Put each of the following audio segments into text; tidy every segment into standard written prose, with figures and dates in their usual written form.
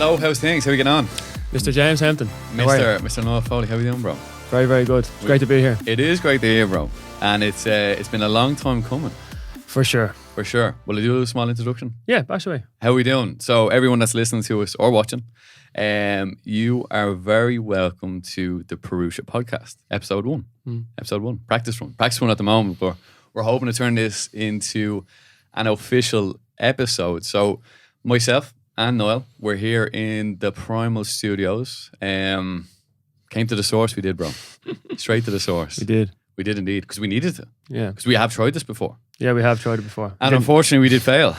Hello, how's things? How are you getting on? Mr. James Hempton. Mr. Niall Foley, how are you doing, bro? Very, very good. It's great to be here. It is great to hear, bro. And it's been a long time coming. For sure. For sure. Will I do a small introduction? Yeah, bash away. How are we doing? So everyone that's listening to us or watching, you are very welcome to the Purusha Podcast, episode 1. Episode 1, practice run at the moment, but we're hoping to turn this into an official episode. So myself and Niall, we're here in the Primal Studios. Came to the source, we did, bro. Straight to the source. We did. We did indeed, because we needed to. Yeah. Because we have tried this before. Yeah, we have tried it before. And unfortunately, we did fail.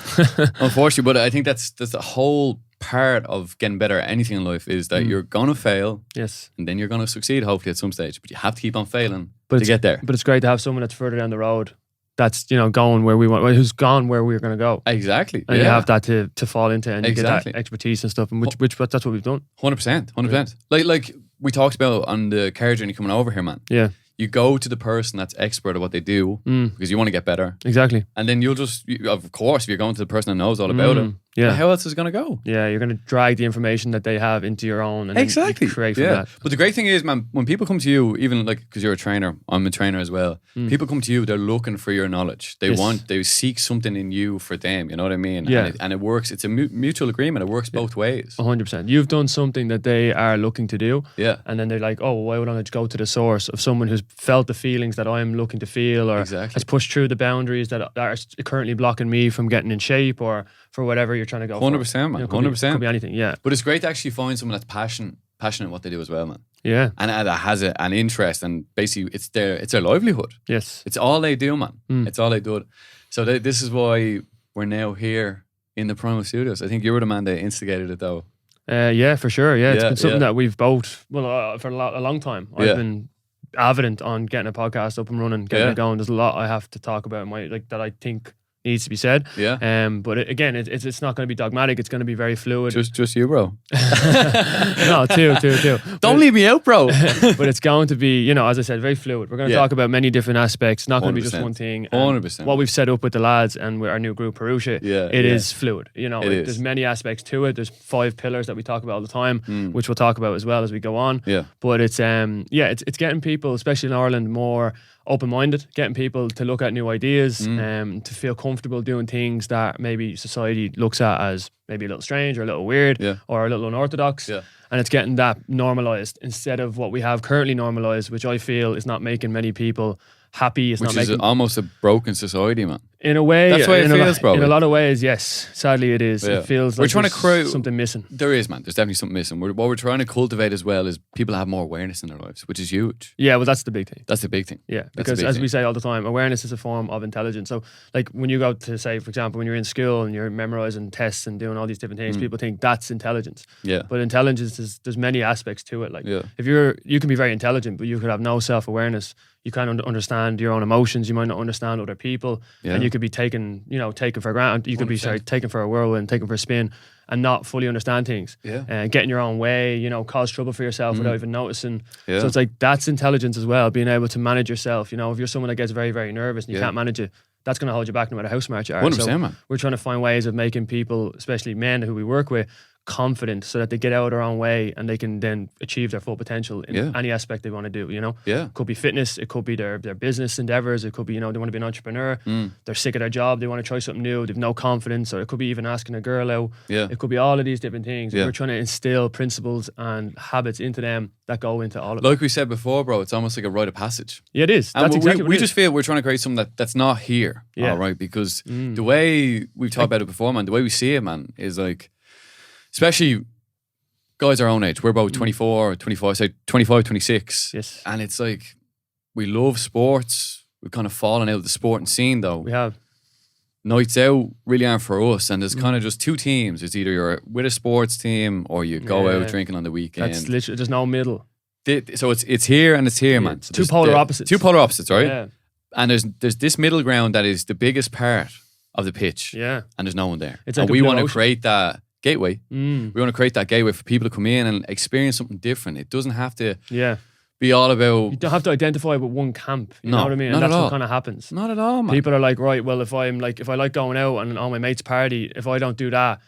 Unfortunately, but I think that's the whole part of getting better at anything in life is that you're going to fail. Yes. And then you're going to succeed, hopefully, at some stage. But you have to keep on failing to get there. But it's great to have someone that's further down the road that's, going where we want, who's gone where we're going to go. Exactly. And you have that to fall into and you get Exactly. that expertise and stuff, and which that's what we've done. 100%. Like we talked about on the car journey coming over here, man. Yeah. You go to the person that's expert at what they do because you want to get better. Exactly. And then of course, if you're going to the person that knows all about it, how else is it going to go? Yeah, you're going to drag the information that they have into your own and exactly. then you create from that. But the great thing is, man, when people come to you, even like, because you're a trainer, I'm a trainer as well, people come to you, they're looking for your knowledge. They seek something in you for them, you know what I mean? Yeah. And it works, it's a mutual agreement, it works both ways. 100%. You've done something that they are looking to do. Yeah. And then they're like, oh, why would I not go to the source of someone who's felt the feelings that I'm looking to feel, or has pushed through the boundaries that are currently blocking me from getting in shape, or for whatever you're trying to go 100%, for. man. 100%. Could be anything, yeah. But it's great to actually find someone that's passionate in what they do as well, man. Yeah. And that has an interest, and basically it's their livelihood. Yes. It's all they do, man. It's all they do. So this is why we're now here in the Primal Studios. I think you were the man that instigated it, though. Yeah, for sure. Yeah, it's been something that we've both, for a long time. I've been avid on getting a podcast up and running, getting it going. There's a lot I have to talk about that I think needs to be said. Yeah. But it's not going to be dogmatic. It's going to be very fluid. Just you, bro. No, two. Don't leave me out, bro. But it's going to be, as I said, very fluid. We're going to talk about many different aspects. Not going to be just one thing. 100%. What we've set up with the lads and with our new group, Purusha, it is fluid. There's many aspects to it. There's 5 pillars that we talk about all the time, which we'll talk about as well as we go on. Yeah. But it's getting people, especially in Ireland, more open-minded, getting people to look at new ideas, to feel comfortable doing things that maybe society looks at as maybe a little strange or a little weird or a little unorthodox. Yeah. And it's getting that normalised instead of what we have currently normalised, which I feel is not making many people happy. Which is almost a broken society, man. In a way, that's the way it feels, probably. In a lot of ways, yes. Sadly, it is. Yeah. It feels like we're trying to create something missing. There is, man. There's definitely something missing. What we're trying to cultivate as well is people have more awareness in their lives, which is huge. Yeah, well, that's the big thing. That's the big thing. Yeah, because as we say all the time, awareness is a form of intelligence. So, like when you go to, say, for example, when you're in school and you're memorizing tests and doing all these different things, people think that's intelligence. Yeah. But intelligence there's many aspects to it. Like if you can be very intelligent, but you could have no self-awareness. You can't understand your own emotions. You might not understand other people, and you could be taken for granted. You could 100%. Be taken for a whirlwind, taken for a spin, and not fully understand things. Yeah, and get in your own way. Cause trouble for yourself without even noticing. Yeah. So it's like that's intelligence as well. Being able to manage yourself. If you're someone that gets very, very nervous and you can't manage it, that's going to hold you back no matter how smart you are. 100%, so man. We're trying to find ways of making people, especially men who we work with, confident so that they get out of their own way and they can then achieve their full potential in any aspect they want to do. It could be fitness, it could be their business endeavors, it could be they want to be an entrepreneur, they're sick of their job, they want to try something new, they've no confidence, or it could be even asking a girl out. It could be all of these different things. We're trying to instill principles and habits into them that go into all of it. Like we said before, bro, it's almost like a rite of passage. Yeah, it is. And that's exactly we just feel we're trying to create something that's not here. All right, because the way we've talked about it before, man, the way we see it, man, is like, especially guys our own age, we're about 24, 25, say 25, 26. Yes. And it's like, we love sports. We've kind of fallen out of the sporting scene, though. We have. Nights out really aren't for us. And there's kind of just 2 teams. It's either you're with a sports team or you go out drinking on the weekend. That's literally, there's no middle. So it's here and it's here, man. It's two polar opposites. 2 polar opposites, right? Yeah. And there's this middle ground that is the biggest part of the pitch. Yeah. And there's no one there. It's and like we want to create that gateway. We want to create that gateway for people to come in and experience something different. It doesn't have to be all about... You don't have to identify with one camp. You know what I mean? And that's what kind of happens. Not at all, man. People are like, right, well, if I like going out and all my mates party, if I don't do that,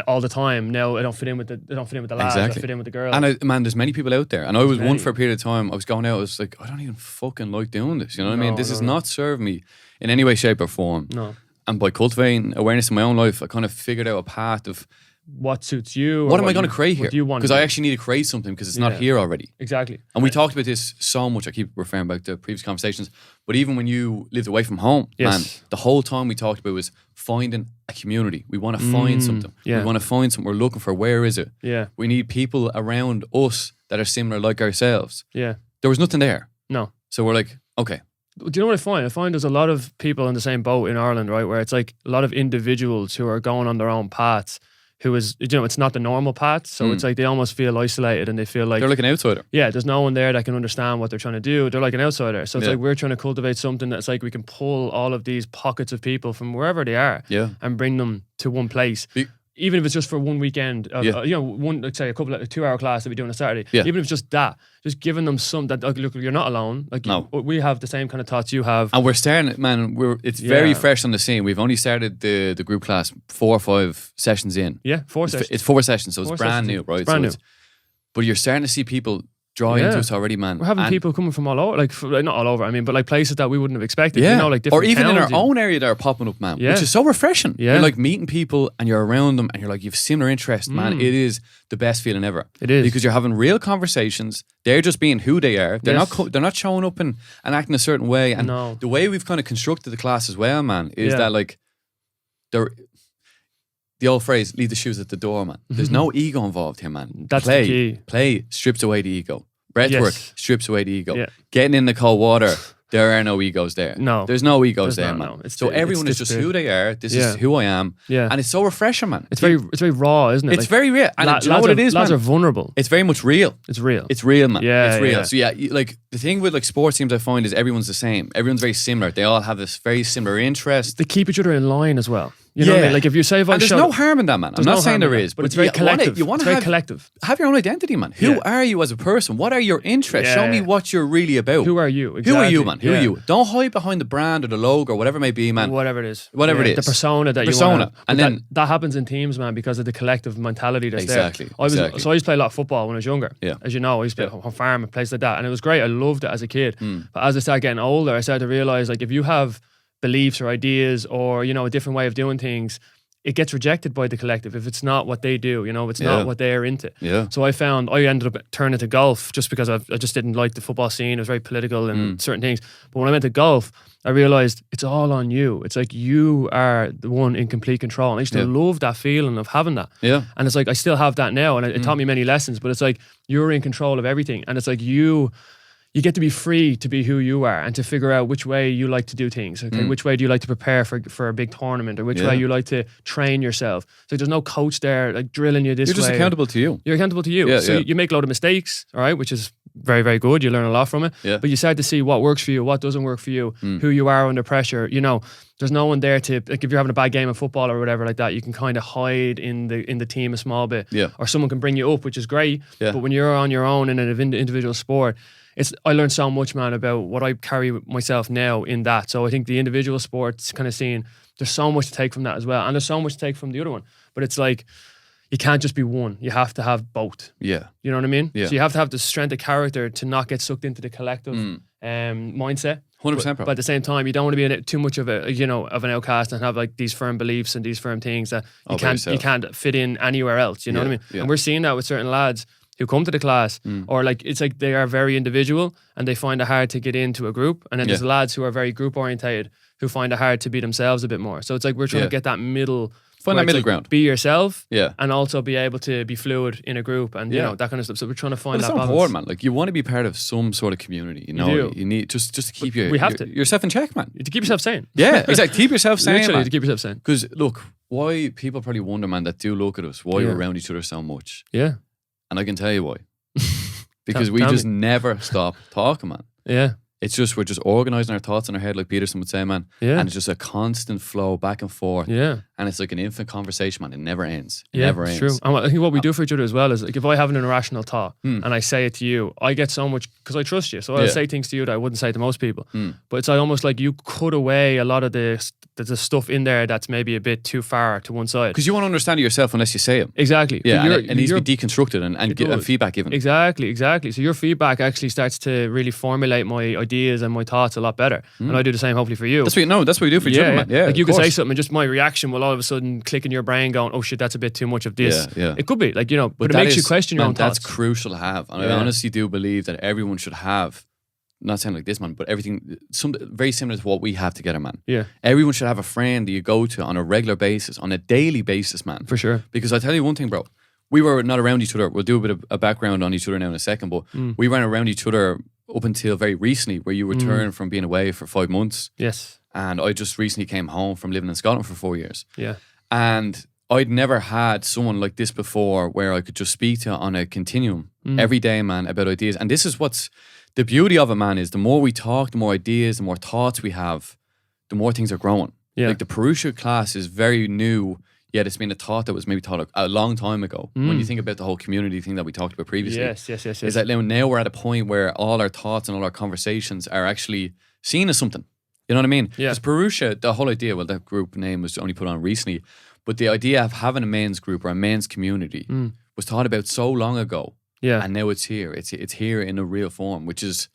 all the time. Now I don't fit in with the lads. I fit in with the girls. And man, there's many people out there. And I was one for a period of time. I was going out. I was like, I don't even fucking like doing this. You know what I mean? This is not serving me in any way, shape, or form. No. And by cultivating awareness in my own life, I kind of figured out a path of what suits you. What am I going to create here? What do you want? Because I actually need to create something because it's not here already. Exactly. And we talked about this so much. I keep referring back to previous conversations. But even when you lived away from home, man, the whole time we talked about was finding a community. We want to find something. We want to find something we're looking for. Where is it? Yeah. We need people around us that are similar like ourselves. Yeah. There was nothing there. No. So we're like, okay. Do you know what I find? I find there's a lot of people in the same boat in Ireland, right? Where it's like a lot of individuals who are going on their own paths. Who is, you know, it's not the normal path. So it's like they almost feel isolated and they feel like... They're like an outsider. Yeah, there's no one there that can understand what they're trying to do. They're like an outsider. So it's like we're trying to cultivate something that's like we can pull all of these pockets of people from wherever they are and bring them to one place. Even if it's just for one weekend, you know, one, like say a 2-hour class that we do on a Saturday. Even if it's just that, just giving them some that, look, you're not alone. Like we have the same kind of thoughts you have. And we're starting, man, it's very fresh on the scene. We've only started the group class 4 or 5 sessions in. Yeah, 4 sessions. It's 4 sessions, so it's brand new, right? It's brand new. But you're starting to see people draw into us already, man. We're having people coming from all over, like not all over, I mean, but like places that we wouldn't have expected, you know, like different or even in our towns, own area that are popping up, man, which is so refreshing. You're like meeting people and you're around them and you're like, you have similar interests, man. It is the best feeling ever. It is. Because you're having real conversations. They're just being who they are. They're not showing up and acting a certain way. And the way we've kind of constructed the class as well, man, is that like, the old phrase, leave the shoes at the door, man. There's no ego involved here, man. That's the key. Play strips away the ego. Breathwork strips away the ego. Getting in the cold water, there are no egos there. No. There's no egos there, man. No. So everyone is just who they are. This is who I am. Yeah. And it's so refreshing, man. It's very raw, isn't it? It's like, very real. And do you know what it is, man? Lads are vulnerable. It's very much real. It's real. It's real, man. Yeah, it's real. Yeah. So like the thing with like sports teams I find is everyone's the same. Everyone's very similar. They all have this very similar interest. They keep each other in line as well. You know what I mean? Like if you say if I there's no harm in that, man. I'm not saying there is, but it's very collective. You want to very collective. Have your own identity, man. Who are you as a person? What are your interests? Show me what you're really about. Who are you? Exactly. Who are you, man? Who are you? Don't hide behind the brand or the logo or whatever it may be, man. Whatever it is. Whatever it is. The persona that you want. And then that happens in teams, man, because of the collective mentality that's there. So I used to play a lot of football when I was younger. Yeah. As you know, I used to play on farm and places like that. And it was great. I loved it as a kid. But as I started getting older, I started to realize like if you have beliefs or ideas or, you know, a different way of doing things, it gets rejected by the collective if it's not what they do, you know, it's not what they're into. Yeah. So I ended up turning to golf just because I just didn't like the football scene. It was very political and certain things. But when I went to golf, I realized it's all on you. It's like you are the one in complete control. And I used to love that feeling of having that. Yeah. And it's like I still have that now. And it taught me many lessons, but it's like you're in control of everything. And it's like you get to be free to be who you are and to figure out which way you like to do things. Okay, which way do you like to prepare for a big tournament, or which way you like to train yourself? So there's no coach there like drilling you this way. You're just accountable to you. You're accountable to you. So you make a lot of mistakes, all right, which is very, very good. You learn a lot from it. Yeah. But you start to see what works for you, what doesn't work for you, who you are under pressure. You know, there's no one there to, like if you're having a bad game of football or whatever like that, you can kind of hide in the team a small bit. Yeah. Or someone can bring you up, which is great. Yeah. But when you're on your own in an individual sport, I learned so much, man, about what I carry myself now in that. So I think the individual sports kind of scene, there's so much to take from that as well. And there's so much to take from the other one. But it's like, you can't just be one. You have to have both. Yeah. You know what I mean? Yeah. So you have to have the strength of character to not get sucked into the collective mindset. 100%. But at the same time, you don't want to be too much of a, you know, of an outcast and have like these firm beliefs and these firm things that you can't fit in anywhere else. You know what I mean? Yeah. And we're seeing that with certain lads who come to the class, or like it's like they are very individual and they find it hard to get into a group. And then there's lads who are very group orientated who find it hard to be themselves a bit more. So it's like we're trying to get that middle. Find that middle ground. Be yourself, and also be able to be fluid in a group and you know that kind of stuff. So we're trying to find that balance. It's so important, man. Like you want to be part of some sort of community. You know, you need just to keep yourself in check, man. To keep yourself sane. Yeah, exactly. Keep yourself sane. Literally, man. to keep yourself sane. Because look, why people probably wonder, man, that do look at us, why we're around each other so much. Yeah, and I can tell you why. Because we just never stop talking, man. Yeah. It's just, we're just organising our thoughts in our head, like Peterson would say, man. Yeah. And it's just a constant flow back and forth. Yeah. And it's like an infinite conversation, man. It never ends. It Yeah, never it's ends. true. And I think what we do for each other as well is, like, if I have an irrational thought and I say it to you, I get so much, because I trust you. So I'll say things to you that I wouldn't say to most people. But it's like almost like you cut away a lot of the stuff in there that's maybe a bit too far to one side. Because you won't understand it yourself unless you say it. Exactly. Yeah, and it needs to be deconstructed and feedback given. Exactly. So your feedback actually starts to really formulate my ideas and my thoughts a lot better. And I do the same, hopefully, for you. That's what we do for each other, man. Yeah, like, you can say something and just my reaction will all of a sudden click in your brain going, oh shit, that's a bit too much of this. Yeah. It could be, like, but it makes you question your own thoughts. That's crucial to have. And I honestly do believe that everyone should have, not sound like this, man, but everything, very similar to what we have together, man. Yeah. Everyone should have a friend that you go to on a regular basis, on a daily basis, man. For sure. Because I tell you one thing, bro. We were not around each other. We'll do a bit of a background on each other now in a second, but we weren't around each other up until very recently, where you returned from being away for 5 months. Yes. And I just recently came home from living in Scotland for 4 years. Yeah. And I'd never had someone like this before, where I could just speak to on a continuum every day, man, about ideas. And this is what's the beauty of it, man, is the more we talk, the more ideas, the more thoughts we have, the more things are growing. Yeah. Like the Purusha class is very new, yet it's been a thought that was maybe taught a long time ago. When you think about the whole community thing that we talked about previously. Yes. Is that now we're at a point where all our thoughts and all our conversations are actually seen as something. You know what I mean? Yeah. Because Purusha, the whole idea, well, that group name was only put on recently, but the idea of having a men's group or a men's community was thought about so long ago. Yeah. And now it's here. It's here in a real form, which is,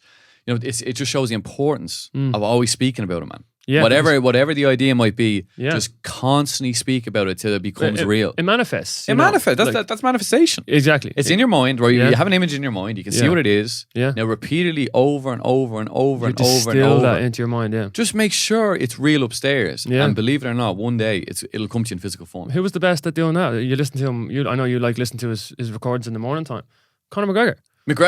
it just shows the importance of always speaking about it, man. Yeah, whatever the idea might be, just constantly speak about it till it becomes real. It manifests. It manifests. That's manifestation. Exactly. It's in your mind, where you have an image in your mind. You can see what it is. Yeah. Now repeatedly over and over and over and over and over. Distill that into your mind. Yeah. Just make sure it's real upstairs. Yeah. And believe it or not, one day it'll come to you in physical form. Who was the best at doing that? You listen to him. I know you like listening to his recordings in the morning time. Conor McGregor.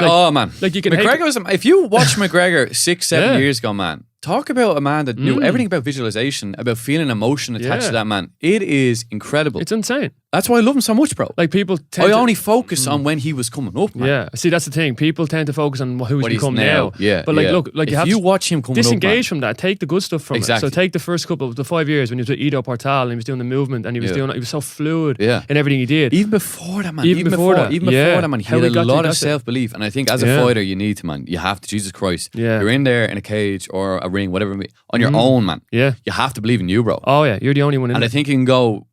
Oh man, like, you can. McGregor if you watch McGregor 6-7 years ago, man. Talk about a man that knew everything about visualization, about feeling emotion attached to that man. It is incredible. It's insane. That's why I love him so much, bro. Like, people I only focus on when he was coming up, man. Yeah. See, that's the thing. People tend to focus on who he's become now. Yeah. But look, if you watch him coming disengage up, from that. Take the good stuff from it. So take the first the 5 years when he was with Ido Portal and he was doing the movement and he was so fluid in everything he did. Even before that, man. Even before that, man. He had a lot of self-belief. And I think as a fighter, you need to, man. You have to, Jesus Christ. Yeah. You're in there in a cage or a ring, whatever it may be, on your own, man. Yeah. You have to believe in you, bro. Oh, yeah. You're the only one in And there. I think it can go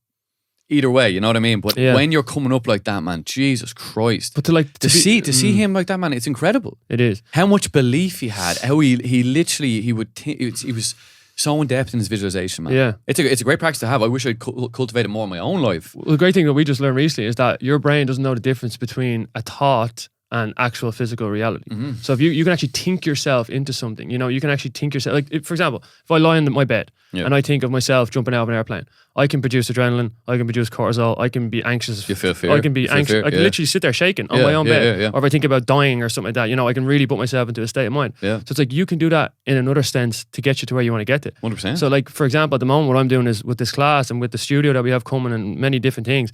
either way, you know what I mean? But when you're coming up like that, man, Jesus Christ. But to see him like that, man, it's incredible. It is. How much belief he had, how he literally, he was so in depth in his visualization, man. Yeah. It's a great practice to have. I wish I'd cultivated more in my own life. Well, the great thing that we just learned recently is that your brain doesn't know the difference between a thought and actual physical reality. So if you can actually think yourself into something, you can actually think yourself, like, for example, if I lie in my bed and I think of myself jumping out of an airplane, I can produce adrenaline, I can produce cortisol, I can be anxious. You feel fear. I can be anxious. I can literally sit there shaking on my own bed. Or if I think about dying or something like that, I can really put myself into a state of mind. Yeah. So it's like you can do that in another sense to get you to where you want to get to. 100%. So, like, for example, at the moment, what I'm doing is with this class and with the studio that we have coming and many different things,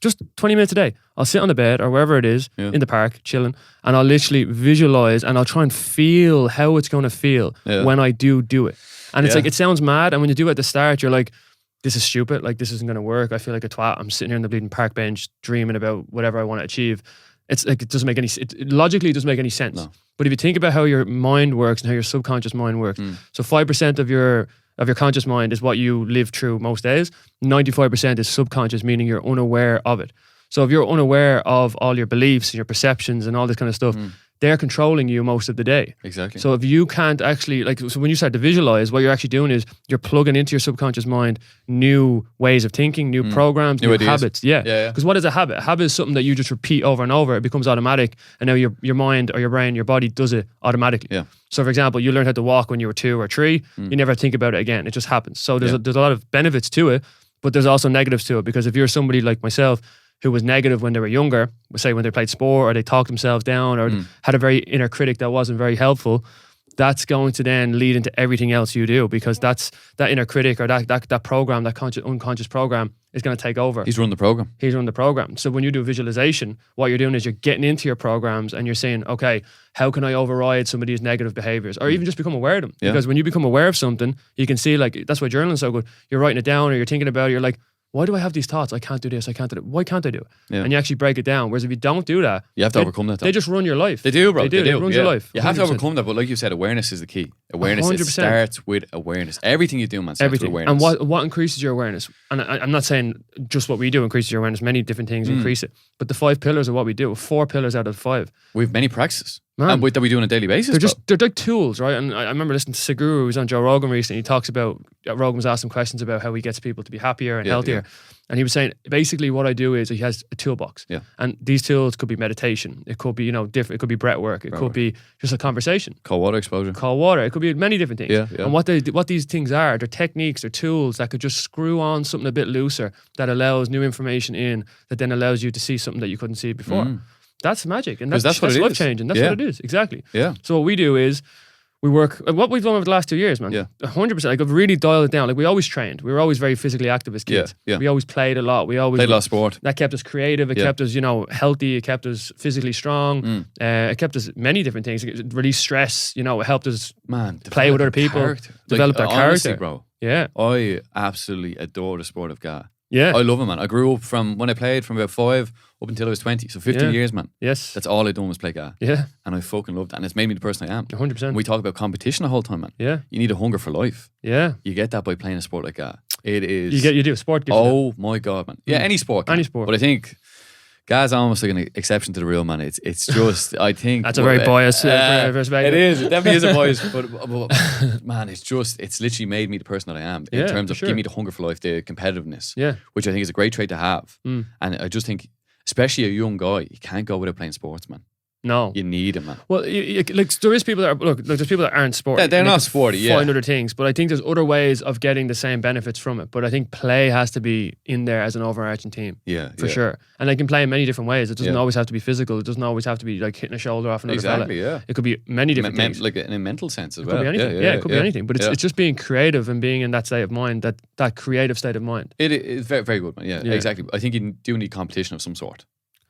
just 20 minutes a day, I'll sit on the bed or wherever it is in the park, chilling, and I'll literally visualize and I'll try and feel how it's going to feel when I do it. And it's like, it sounds mad. And when you do it at the start, you're like, this is stupid. Like, this isn't going to work. I feel like a twat. I'm sitting here on the bleeding park bench dreaming about whatever I want to achieve. It's like, it doesn't make any, logically it doesn't make any sense. No. But if you think about how your mind works and how your subconscious mind works, so 5% of your conscious mind is what you live through most days. 95% is subconscious, meaning you're unaware of it. So if you're unaware of all your beliefs and your perceptions and all this kind of stuff, they're controlling you most of the day. Exactly. So if you can't actually, so when you start to visualize, what you're actually doing is you're plugging into your subconscious mind new ways of thinking, new programs, new habits. Yeah. Because what is a habit? A habit is something that you just repeat over and over. It becomes automatic, and now your mind or your brain, your body does it automatically. Yeah. So for example, you learned how to walk when you were 2 or 3. You never think about it again. It just happens. So there's a lot of benefits to it, but there's also negatives to it, because if you're somebody like myself who was negative when they were younger, say when they played sport or they talked themselves down or had a very inner critic that wasn't very helpful, that's going to then lead into everything else you do, because that inner critic or that program, that unconscious program is going to take over. He's run the program. So when you do visualization, what you're doing is you're getting into your programs and you're saying, okay, how can I override some of these negative behaviors, or even just become aware of them? Yeah. Because when you become aware of something, you can see, like, that's why journaling is so good. You're writing it down or you're thinking about it. You're like, why do I have these thoughts? I can't do this. I can't do that. Why can't I do it? Yeah. And you actually break it down. Whereas if you don't do that, you have to overcome that. They just run your life. They do, bro. They run your life. 100%. You have to overcome that. But like you said, awareness is the key. Awareness 100%. It starts with awareness. Everything you do, man, starts with awareness. And what increases your awareness? And I'm not saying just what we do increases your awareness. Many different things increase it. But the 5 pillars of what we do, 4 pillars out of 5. We have many practices. And that we do on a daily basis. They're like tools, right? And I remember listening to Seguru, who was on Joe Rogan recently. He talks about, Rogan was asking questions about how he gets people to be happier and healthier. Yeah. And he was saying, basically what I do is he has a toolbox. Yeah. And these tools could be meditation. It could be, different. It could be breath work. It could be just a conversation. Cold water exposure. It could be many different things. Yeah, yeah. And what these things are, they're techniques, they're tools that could just screw on something a bit looser that allows new information in, that then allows you to see something that you couldn't see before. That's magic, and that's life changing. That's what it is, exactly. Yeah. So what we do is we work. What we've done over the last 2 years, man. 100%. Like, I've really dialed it down. Like, we always trained. We were always very physically active as kids. Yeah. We always played a lot. We always played a lot of sport. That kept us creative. It kept us, healthy. It kept us physically strong. It kept us many different things. It released stress. It helped us play with other people, develop our honestly, character, bro. Yeah. I absolutely adore the sport of Ga. Yeah. I love it, man. I grew up from when I played from about 5 up until I was 20. So 15 years, man. Yes. That's all I done was play Ga. Yeah. And I fucking loved it. And it's made me the person I am. 100%. And we talk about competition the whole time, man. Yeah. You need a hunger for life. Yeah. You get that by playing a sport like Ga. It is. You do. Sport gives Oh my God, man. Yeah, any sport. Any sport. But I think Ga's almost like an exception to the rule, man. It's just, I think. That's a very biased perspective. It is. It definitely is a bias. But man, it's literally made me the person that I am in terms of giving me the hunger for life, the competitiveness, which I think is a great trait to have. And I just think, especially a young guy, you can't go without playing sports, man. No, you need it, man. Well, there is people that there's people that aren't sporty. They're not sporty. Find other things, but I think there's other ways of getting the same benefits from it. But I think play has to be in there as an overarching theme. Yeah, for sure. And they can play in many different ways. It doesn't always have to be physical. It doesn't always have to be like hitting a shoulder off another fella. Yeah. It could be many different things, like in a mental sense as well. It could be anything. It could be anything. But it's just being creative and being in that state of mind, that creative state of mind. It is very, very good, man. Yeah, exactly. I think you do need competition of some sort.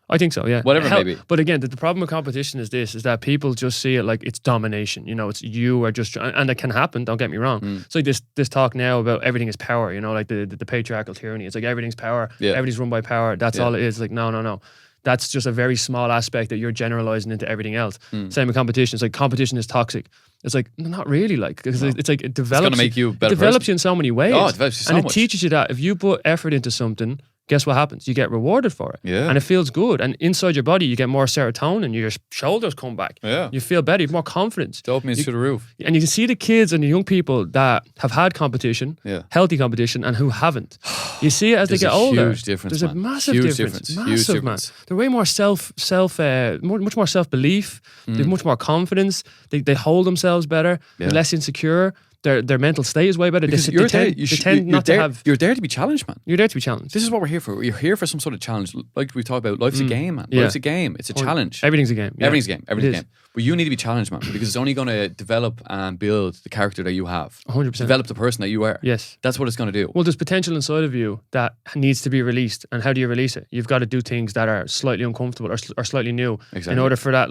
I think so, yeah. Whatever it may be. But again, the problem with competition is that people just see it like it's domination. It's you are just, and it can happen, don't get me wrong. It's like this talk now about everything is power, like the patriarchal tyranny. It's like everything's power, everything's run by power. That's all it is. Like, no. That's just a very small aspect that you're generalizing into everything else. Same with competition. It's like competition is toxic. It's like, not really, like, because it's like it develops. It's going to make you a better develops you in so many ways. Oh, it develops you so much. And it teaches you that if you put effort into something, guess what happens? You get rewarded for it. Yeah. And it feels good. And inside your body, you get more serotonin. Your shoulders come back. Yeah. You feel better. You have more confidence. Dopamine's through the roof. And you can see the kids and the young people that have had competition, healthy competition, and who haven't. You see it as they get older. Huge difference, There's a massive difference. Massive, man. They're way more much more self-belief. They have much more confidence. They hold themselves better. They're less insecure. Their mental state is way better. You're there to be challenged, man. You're there to be challenged. This is what we're here for. You're here for some sort of challenge. Like we talked about, life's a game, man. Life's a game. It's a challenge. Everything's a game. Everything's a game. But you need to be challenged, man, because it's only going to develop and build the character that you have. 100%. Develop the person that you are. Yes. That's what it's going to do. Well, there's potential inside of you that needs to be released. And how do you release it? You've got to do things that are slightly uncomfortable or slightly new. Exactly. In order for that,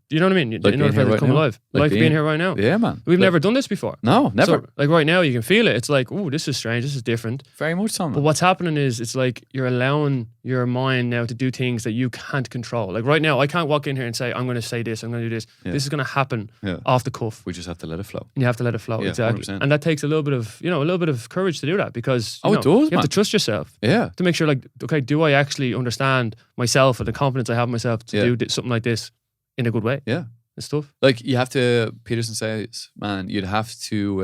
you know what I mean? In order for it to come alive. Like being here right now. Yeah, man. We've never done this before. No, never. So, right now, you can feel it. It's like, oh, this is strange. This is different. Very much so, man. But what's happening is it's like you're allowing your mind now to do things that you can't control. Like right now, I can't walk in here and say, I'm going to say this, I'm going to do this. Yeah. This is going to happen off the cuff. We just have to let it flow. And you have to let it flow, exactly. 100%. And that takes a little bit of courage to do that, because it does, you have to trust yourself. Yeah. To make sure, like, okay, do I actually understand myself and the confidence I have in myself to do something like this in a good way? Yeah. It's tough. Like you have to, Peterson says, man, you have to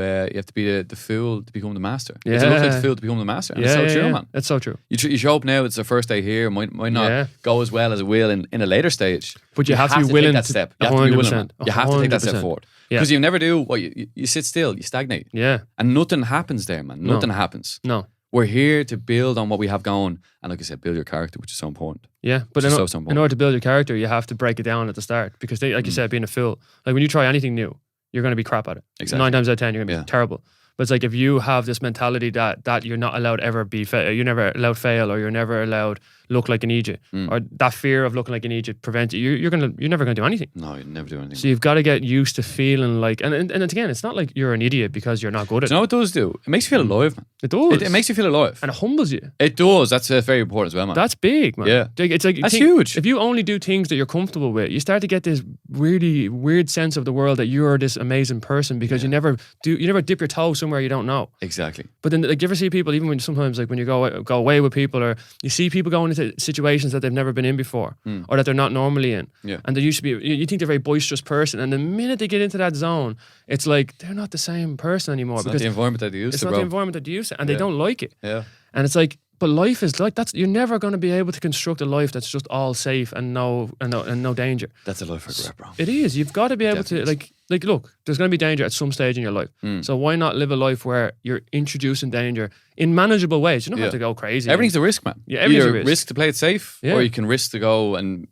be the fool to become the master. Yeah. You have to look like the fool to become the master. And it's so true, man. It's so true. You show up now, it's the first day here, might not go as well as it will in a later stage. But you have to be willing to take that step. You have to be willing, man. You have to take that step forward. Because you never do, you sit still, you stagnate. Yeah. And nothing happens there, man. Nothing happens. No. We're here to build on what we have going. And like I said, build your character, which is so important. Yeah, but in order to build your character, you have to break it down at the start. Because like you said, being a fool, like when you try anything new, you're going to be crap at it. Exactly. 9 times out of 10, you're going to be terrible. But it's like if you have this mentality that you're not allowed ever you're never allowed fail, or you're never allowed look like an idiot, or that fear of looking like an idiot prevents you. You're never gonna do anything. No, you never do anything. So you've got to get used to feeling like, and again, it's not like you're an idiot because you're not good at it. Do you know what it does do? It makes you feel alive, man. It does. It makes you feel alive, and it humbles you. It does. That's very important as well, man. That's big, man. Yeah, it's like that's huge. If you only do things that you're comfortable with, you start to get this really weird sense of the world that you're this amazing person because you never dip your toe somewhere you don't know. Exactly. But then, like, you ever see people, even when sometimes, like, when you go away with people, or you see people going into situations that they've never been in before, or that they're not normally in, and they used to be, you think they're a very boisterous person, and the minute they get into that zone, it's like they're not the same person anymore. It's not the environment that they used to, It's not the environment that they used to, and they don't like it. Yeah. And it's like, but life is like, you're never going to be able to construct a life that's just all safe and no danger. That's a life regret, bro. It is. You've got to be able to, like, look, there's going to be danger at some stage in your life. So why not live a life where you're introducing danger in manageable ways? You don't have to go crazy. Everything's a risk, man. Yeah, everything's Either a risk to play it safe, or you can risk to go and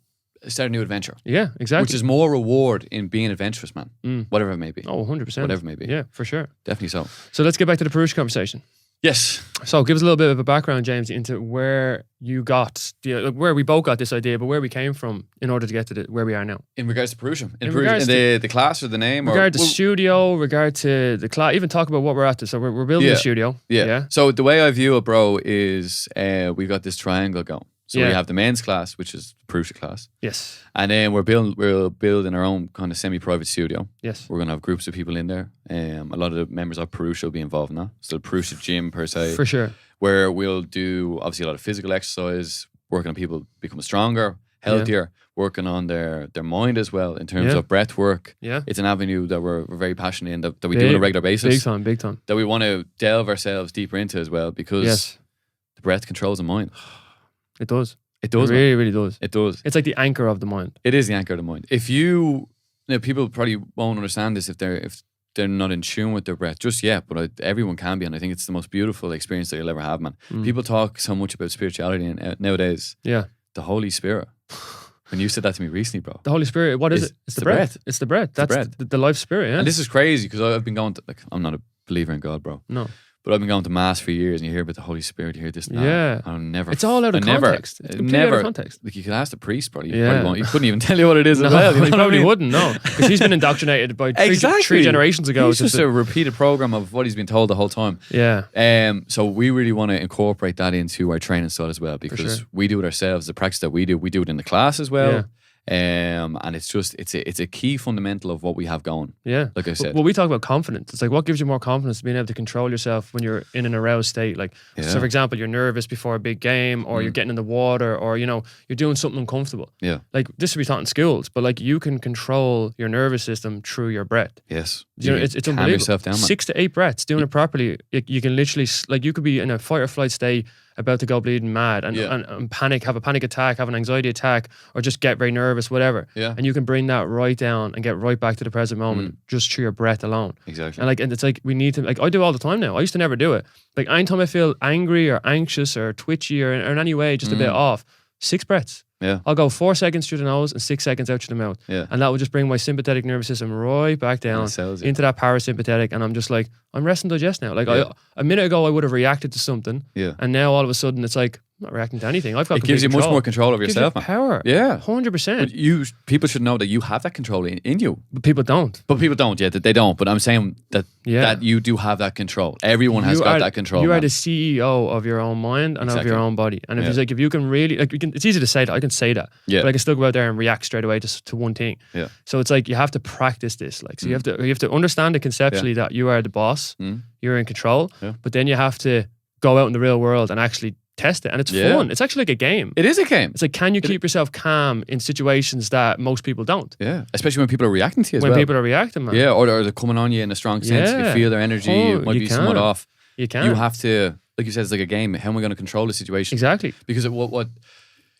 start a new adventure. Yeah, exactly. Which is more reward in being adventurous, man. Whatever it may be. Oh, 100%. Whatever it may be. Yeah, for sure. Definitely so. So let's get back to the Purusha conversation. Yes. So give us a little bit of a background, James, into where you got, where we both got this idea, but where we came from in order to get to where we are now. In regards to Purusha? In the class or the name? Regard to studio, regard to the class, even talk about what we're at. So we're building a studio. Yeah. So the way I view it, bro, is we got this triangle going. So we have the men's class, which is the Purusha class. Yes. And then we're building our own kind of semi-private studio. Yes. We're going to have groups of people in there. A lot of the members of Purusha will be involved in that. So the Purusha gym, per se. For sure. Where we'll do, obviously, a lot of physical exercise, working on people becoming stronger, healthier, working on their mind as well in terms of breath work. Yeah. It's an avenue that we're very passionate in, that we do on a regular basis. Big time. That we want to delve ourselves deeper into as well, because the breath controls the mind. It does. It does. It really, really does. It does. It's like the anchor of the mind. It is the anchor of the mind. If people probably won't understand this if they're not in tune with their breath just yet, but everyone can be, and I think it's the most beautiful experience that you'll ever have, man. People talk so much about spirituality nowadays. Yeah. The Holy Spirit. When you said that to me recently, bro. The Holy Spirit, what is it? It's the breath. It's the breath. That's the life spirit, yeah. And this is crazy because I've been going to, like, I'm not a believer in God, bro. No. But I've been going to mass for years, and you hear about the Holy Spirit, you hear this now. Yeah. I never. It's all out of context. It's completely out of context. Like, you could ask the priest, probably. He couldn't even tell you what it is as well. He probably wouldn't, no. Because he's been indoctrinated by three generations ago. It's just a repeated program of what he's been told the whole time. Yeah. So we really want to incorporate that into our training style as well, because we do it ourselves. The practice that we do it in the class as well. Yeah. And it's a key fundamental of what we have going. Yeah. Like I said. Well, we talk about confidence. It's like, what gives you more confidence, being able to control yourself when you're in an aroused state? Like, so for example, you're nervous before a big game, or you're getting in the water, or, you're doing something uncomfortable. Yeah. Like, this should be taught in schools, but like, you can control your nervous system through your breath. Yes. It's unbelievable. Yourself down, man. 6 to 8 breaths, doing it properly. You can literally, like, you could be in a fight or flight state, about to go bleeding mad and panic, have a panic attack, have an anxiety attack, or just get very nervous, whatever. Yeah. And you can bring that right down and get right back to the present moment just through your breath alone. Exactly. And it's like, we need to, like, I do all the time now. I used to never do it. Like, anytime I feel angry or anxious or twitchy or in any way just a bit off, 6 breaths. Yeah. I'll go 4 seconds through the nose and 6 seconds out through the mouth. Yeah. And that will just bring my sympathetic nervous system right back down into that parasympathetic. And I'm just like, I'm rest and digest now. Like, a minute ago, I would have reacted to something. Yeah. And now all of a sudden, it's like, I'm not reacting to anything. I've got it gives you much more control over yourself, man. Power. Yeah. 100%. But people should know that you have that control in you. But people don't. They don't. But I'm saying that you do have that control. Everyone has got that control. You are the CEO of your own mind and of your own body. And if you can really, like, it's easy to say that. I can say that. Yeah. But I can still go out there and react straight away to one thing. Yeah. So it's like, you have to practice this. Like, so you have to understand it conceptually that you are the boss. You're in control. Yeah. But then you have to go out in the real world and actually test it, and it's fun. It's actually like a game. It is a game. It's like, can you keep yourself calm in situations that most people don't? Yeah, especially when people are reacting to you as when people are reacting, man. Yeah, or they're coming on you in a strong sense. You feel their energy. It might be somewhat off. You can. You have to, like you said, it's like a game. How am I going to control the situation? Exactly. Because of what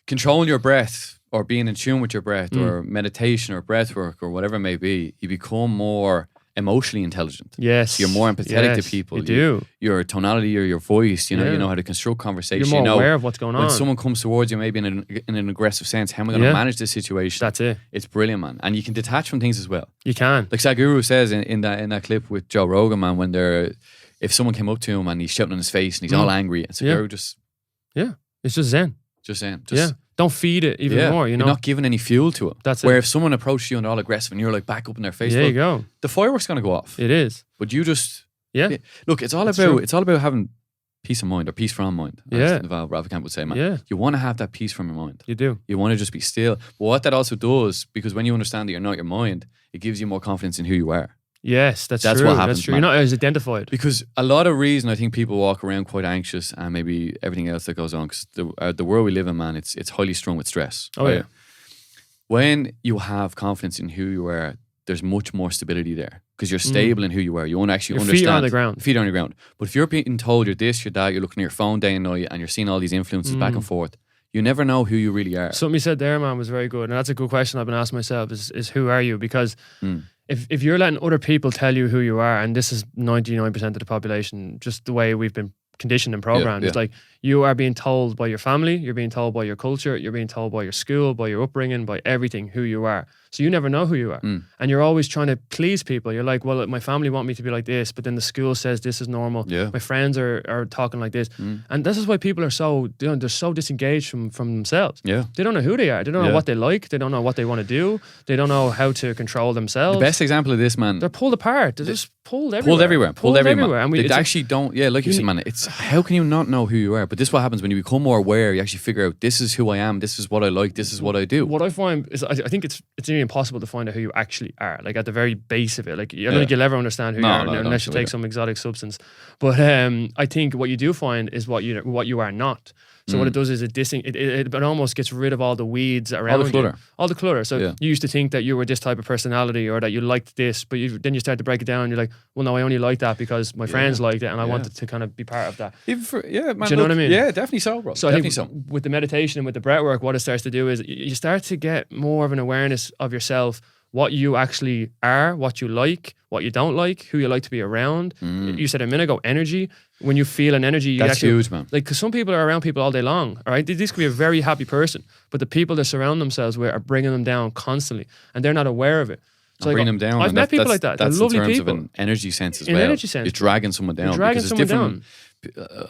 controlling your breath, or being in tune with your breath, or meditation, or breath work, or whatever it may be, you become more emotionally intelligent. Yes. So you're more empathetic to people. You do. Your tonality or your voice, you know how to construct conversation. You're more aware of what's going on. When someone comes towards you, maybe in an aggressive sense, how am I going to manage this situation? That's it. It's brilliant, man. And you can detach from things as well. You can. Like Sadhguru says in that clip with Joe Rogan, man, when if someone came up to him and he's shouting in his face and he's all angry, and Sadhguru just... Yeah. It's just zen. Just saying. Don't feed it even more, you know? You're not giving any fuel to it. That's Where it. if someone approaches you and they're all aggressive and you're like back up in their face, there you go. The fireworks going to go off. It is. But you just... Yeah. Look, it's all about having peace of mind or peace from mind. Yeah. As Val Ravikant would say, man. Yeah. You want to have that peace from your mind. You do. You want to just be still. But what that also does, because when you understand that you're not your mind, it gives you more confidence in who you are. Yes, that's true. What happens. That's true. You're not as identified. Because a lot of reason I think people walk around quite anxious and maybe everything else that goes on, because the world we live in, man, it's highly strung with stress. Oh, yeah. When you have confidence in who you are, there's much more stability there because you're stable in who you are. You won't actually understand. Feet on the ground. Feet on the ground. But if you're being told you're this, you're that, you're looking at your phone day and night and you're seeing all these influences back and forth, you never know who you really are. Something you said there, man, was very good. And that's a good question I've been asking myself is who are you? Because if you're letting other people tell you who you are, and this is 99% of the population, just the way we've been conditioned and programmed, it's like you are being told by your family, you're being told by your culture, you're being told by your school, by your upbringing, by everything who you are. So you never know who you are. And you're always trying to please people. You're like, well, my family want me to be like this, but then the school says this is normal. Yeah. My friends are talking like this. And this is why people are so, they're so disengaged from themselves. Yeah. They don't know who they are. They don't know what they like. They don't know what they want to do. They don't know how to control themselves. The best example of this, man. They're pulled apart. They're just pulled everywhere. Pulled everywhere. And they actually don't, like you said, man, it's how can you not know who you are? But this is what happens when you become more aware. You actually figure out this is who I am. This is what I like. This is what I do. What I find is I think it's nearly impossible to find out who you actually are. Like at the very base of it. Like I don't think you'll ever understand who you are unless you take some exotic substance. But I think what you do find is what you are not. So what it does is it almost gets rid of all the weeds around all the clutter. So you used to think that you were this type of personality or that you liked this, but then you start to break it down and you're like, well, no, I only like that because my friends liked it and I wanted to kind of be part of that. Man, do you know what I mean? Yeah, definitely so, bro. So definitely I think with the meditation and with the breath work, what it starts to do is you start to get more of an awareness of yourself, what you actually are, what you like, what you don't like, who you like to be around. You said a minute ago, energy. When you feel an energy, that's huge, man. Like, because some people are around people all day long. All right, this could be a very happy person, but the people they surround themselves with are bringing them down constantly, and they're not aware of it. So bring them down. I've met people like that. They're lovely in terms people. Of an energy sense as well. Energy sense. You're dragging someone down. Because it's different.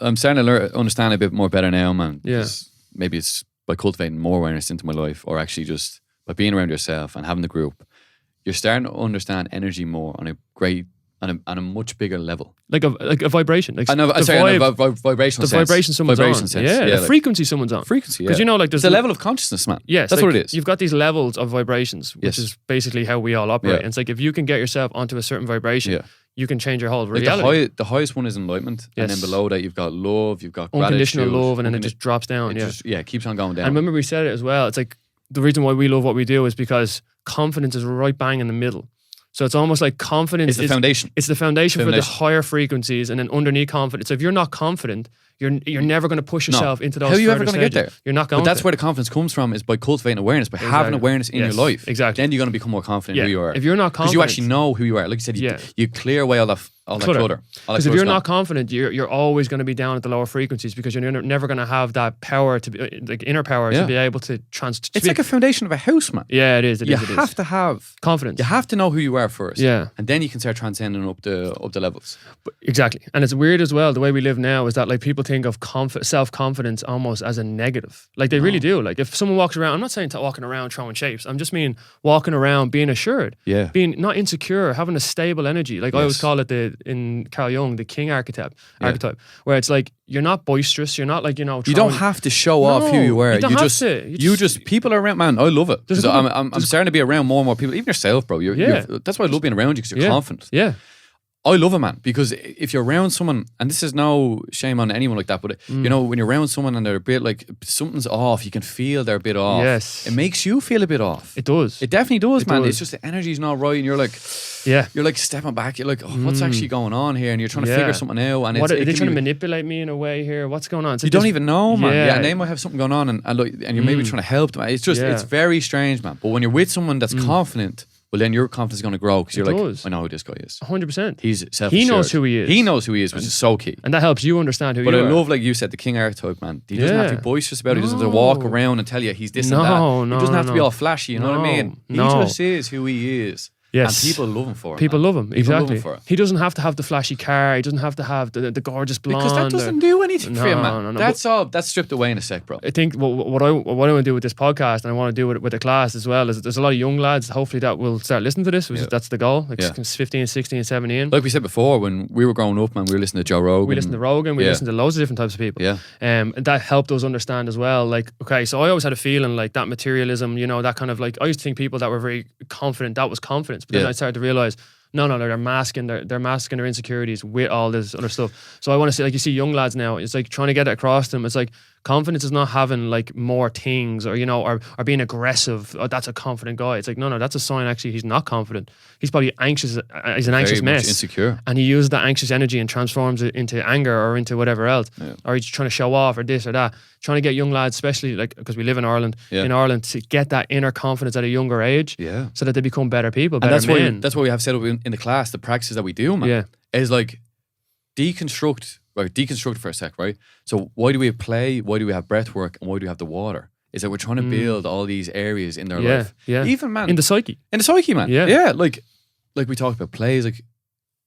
I'm starting to understand a bit more better now, man. Yeah. Maybe it's by cultivating more awareness into my life, or actually just by being around yourself and having the group. You're starting to understand energy more on a much bigger level, like a vibration. Like vibrational sense. Vibration someone's on. Sense. Yeah, the frequency someone's on. Frequency, because there's the level of consciousness, man. Yes, that's what it is. You've got these levels of vibrations, which is basically how we all operate. And it's like if you can get yourself onto a certain vibration, you can change your whole reality. Like the highest one is enlightenment, and then below that you've got love, you've got unconditional gratitude, love, and then it just drops down. It keeps on going down. And remember we said it as well. It's like the reason why we love what we do is because confidence is right bang in the middle. So it's almost like confidence is the foundation. It's the foundation for the higher frequencies, and then underneath confidence. So if you're not confident, you're never going to push yourself into those. How are you ever going to get there? You're not going. But that's where the confidence comes from, is by cultivating awareness, by having awareness in your life. Exactly. Then you're going to become more confident in who you are. If you're not confident, because you actually know who you are. Like you said, you clear away all that clutter. Because if you're not confident, you're always going to be down at the lower frequencies because you're never going to have that power to be, like inner power to be able to It's like a foundation of a house, man. Yeah, it is. You have to have confidence. You have to know who you are first. Yeah, and then you can start transcending up the levels. Exactly, and it's weird as well. The way we live now is that like people think of self-confidence almost as a negative. Like they really do. Like if someone walks around, I'm not saying walking around throwing shapes. I'm just mean walking around being assured. Yeah, being not insecure, having a stable energy. Like I always call it in Carl Jung, the king archetype, where it's like you're not boisterous, you're not like, you don't have to show off who you are. You just people are around, man. I love it. I'm starting to be around more and more people, even yourself, bro. That's why I love being around you, because you're confident. Yeah. I love it, man, because if you're around someone, and this is no shame on anyone like that, but when you're around someone and they're a bit like, something's off, you can feel they're a bit off. Yes. It makes you feel a bit off. It does. It definitely does, man. It's just the energy's not right, and you're like, you're like stepping back. You're like, what's actually going on here? And you're trying to figure something out. And are they trying to manipulate me in a way here? What's going on? You don't even know, man. Yeah, and they might have something going on, and you're maybe trying to help them. It's just, it's very strange, man. But when you're with someone that's confident, well, then your confidence is going to grow because you're like, I know who this guy is. 100%. He's self-assured. He knows who he is. He knows who he is, which is so key. And that helps you understand who you are. But I love, like you said, the king archetype, man. He doesn't have to be boisterous about it. He doesn't have to walk around and tell you he's this and that. He doesn't have to be all flashy, you know what I mean? He just is who he is. Yes. And people love him for it. People love him, exactly. Love him for it. He doesn't have to have the flashy car. He doesn't have to have the gorgeous blonde. Because that doesn't do anything for him, man. That's all. That's stripped away in a sec, bro. I think what I want to do with this podcast, and I want to do with the class as well, is there's a lot of young lads, hopefully, that will start listening to this. That's the goal. Like 15, 16, 17. Like we said before, when we were growing up, man, we were listening to Joe Rogan. We listened to Rogan. We listened to loads of different types of people. Yeah. And that helped us understand as well. Like, okay, so I always had a feeling like that materialism, you know, that kind of like, I used to think people that were very confident, that was confidence. But then I started to realize, no, they're masking their insecurities with all this other stuff. So I want to say, like, you see young lads now, it's like trying to get it across to them. It's like confidence is not having like more things or, you know, or being aggressive. Oh, that's a confident guy. It's like, no, that's a sign actually he's not confident. He's probably anxious. He's an anxious mess. Insecure. And he uses that anxious energy and transforms it into anger or into whatever else. Yeah. Or he's trying to show off or this or that. Trying to get young lads, especially like because we live in Ireland, to get that inner confidence at a younger age, so that they become better people, better men. That's what we have set up in the class. The practices that we do, man, is like deconstruct for a sec, right? So why do we have play? Why do we have breath work? And why do we have the water? Is that we're trying to build all these areas in their life, even man, in the psyche, man, like we talked about plays, like.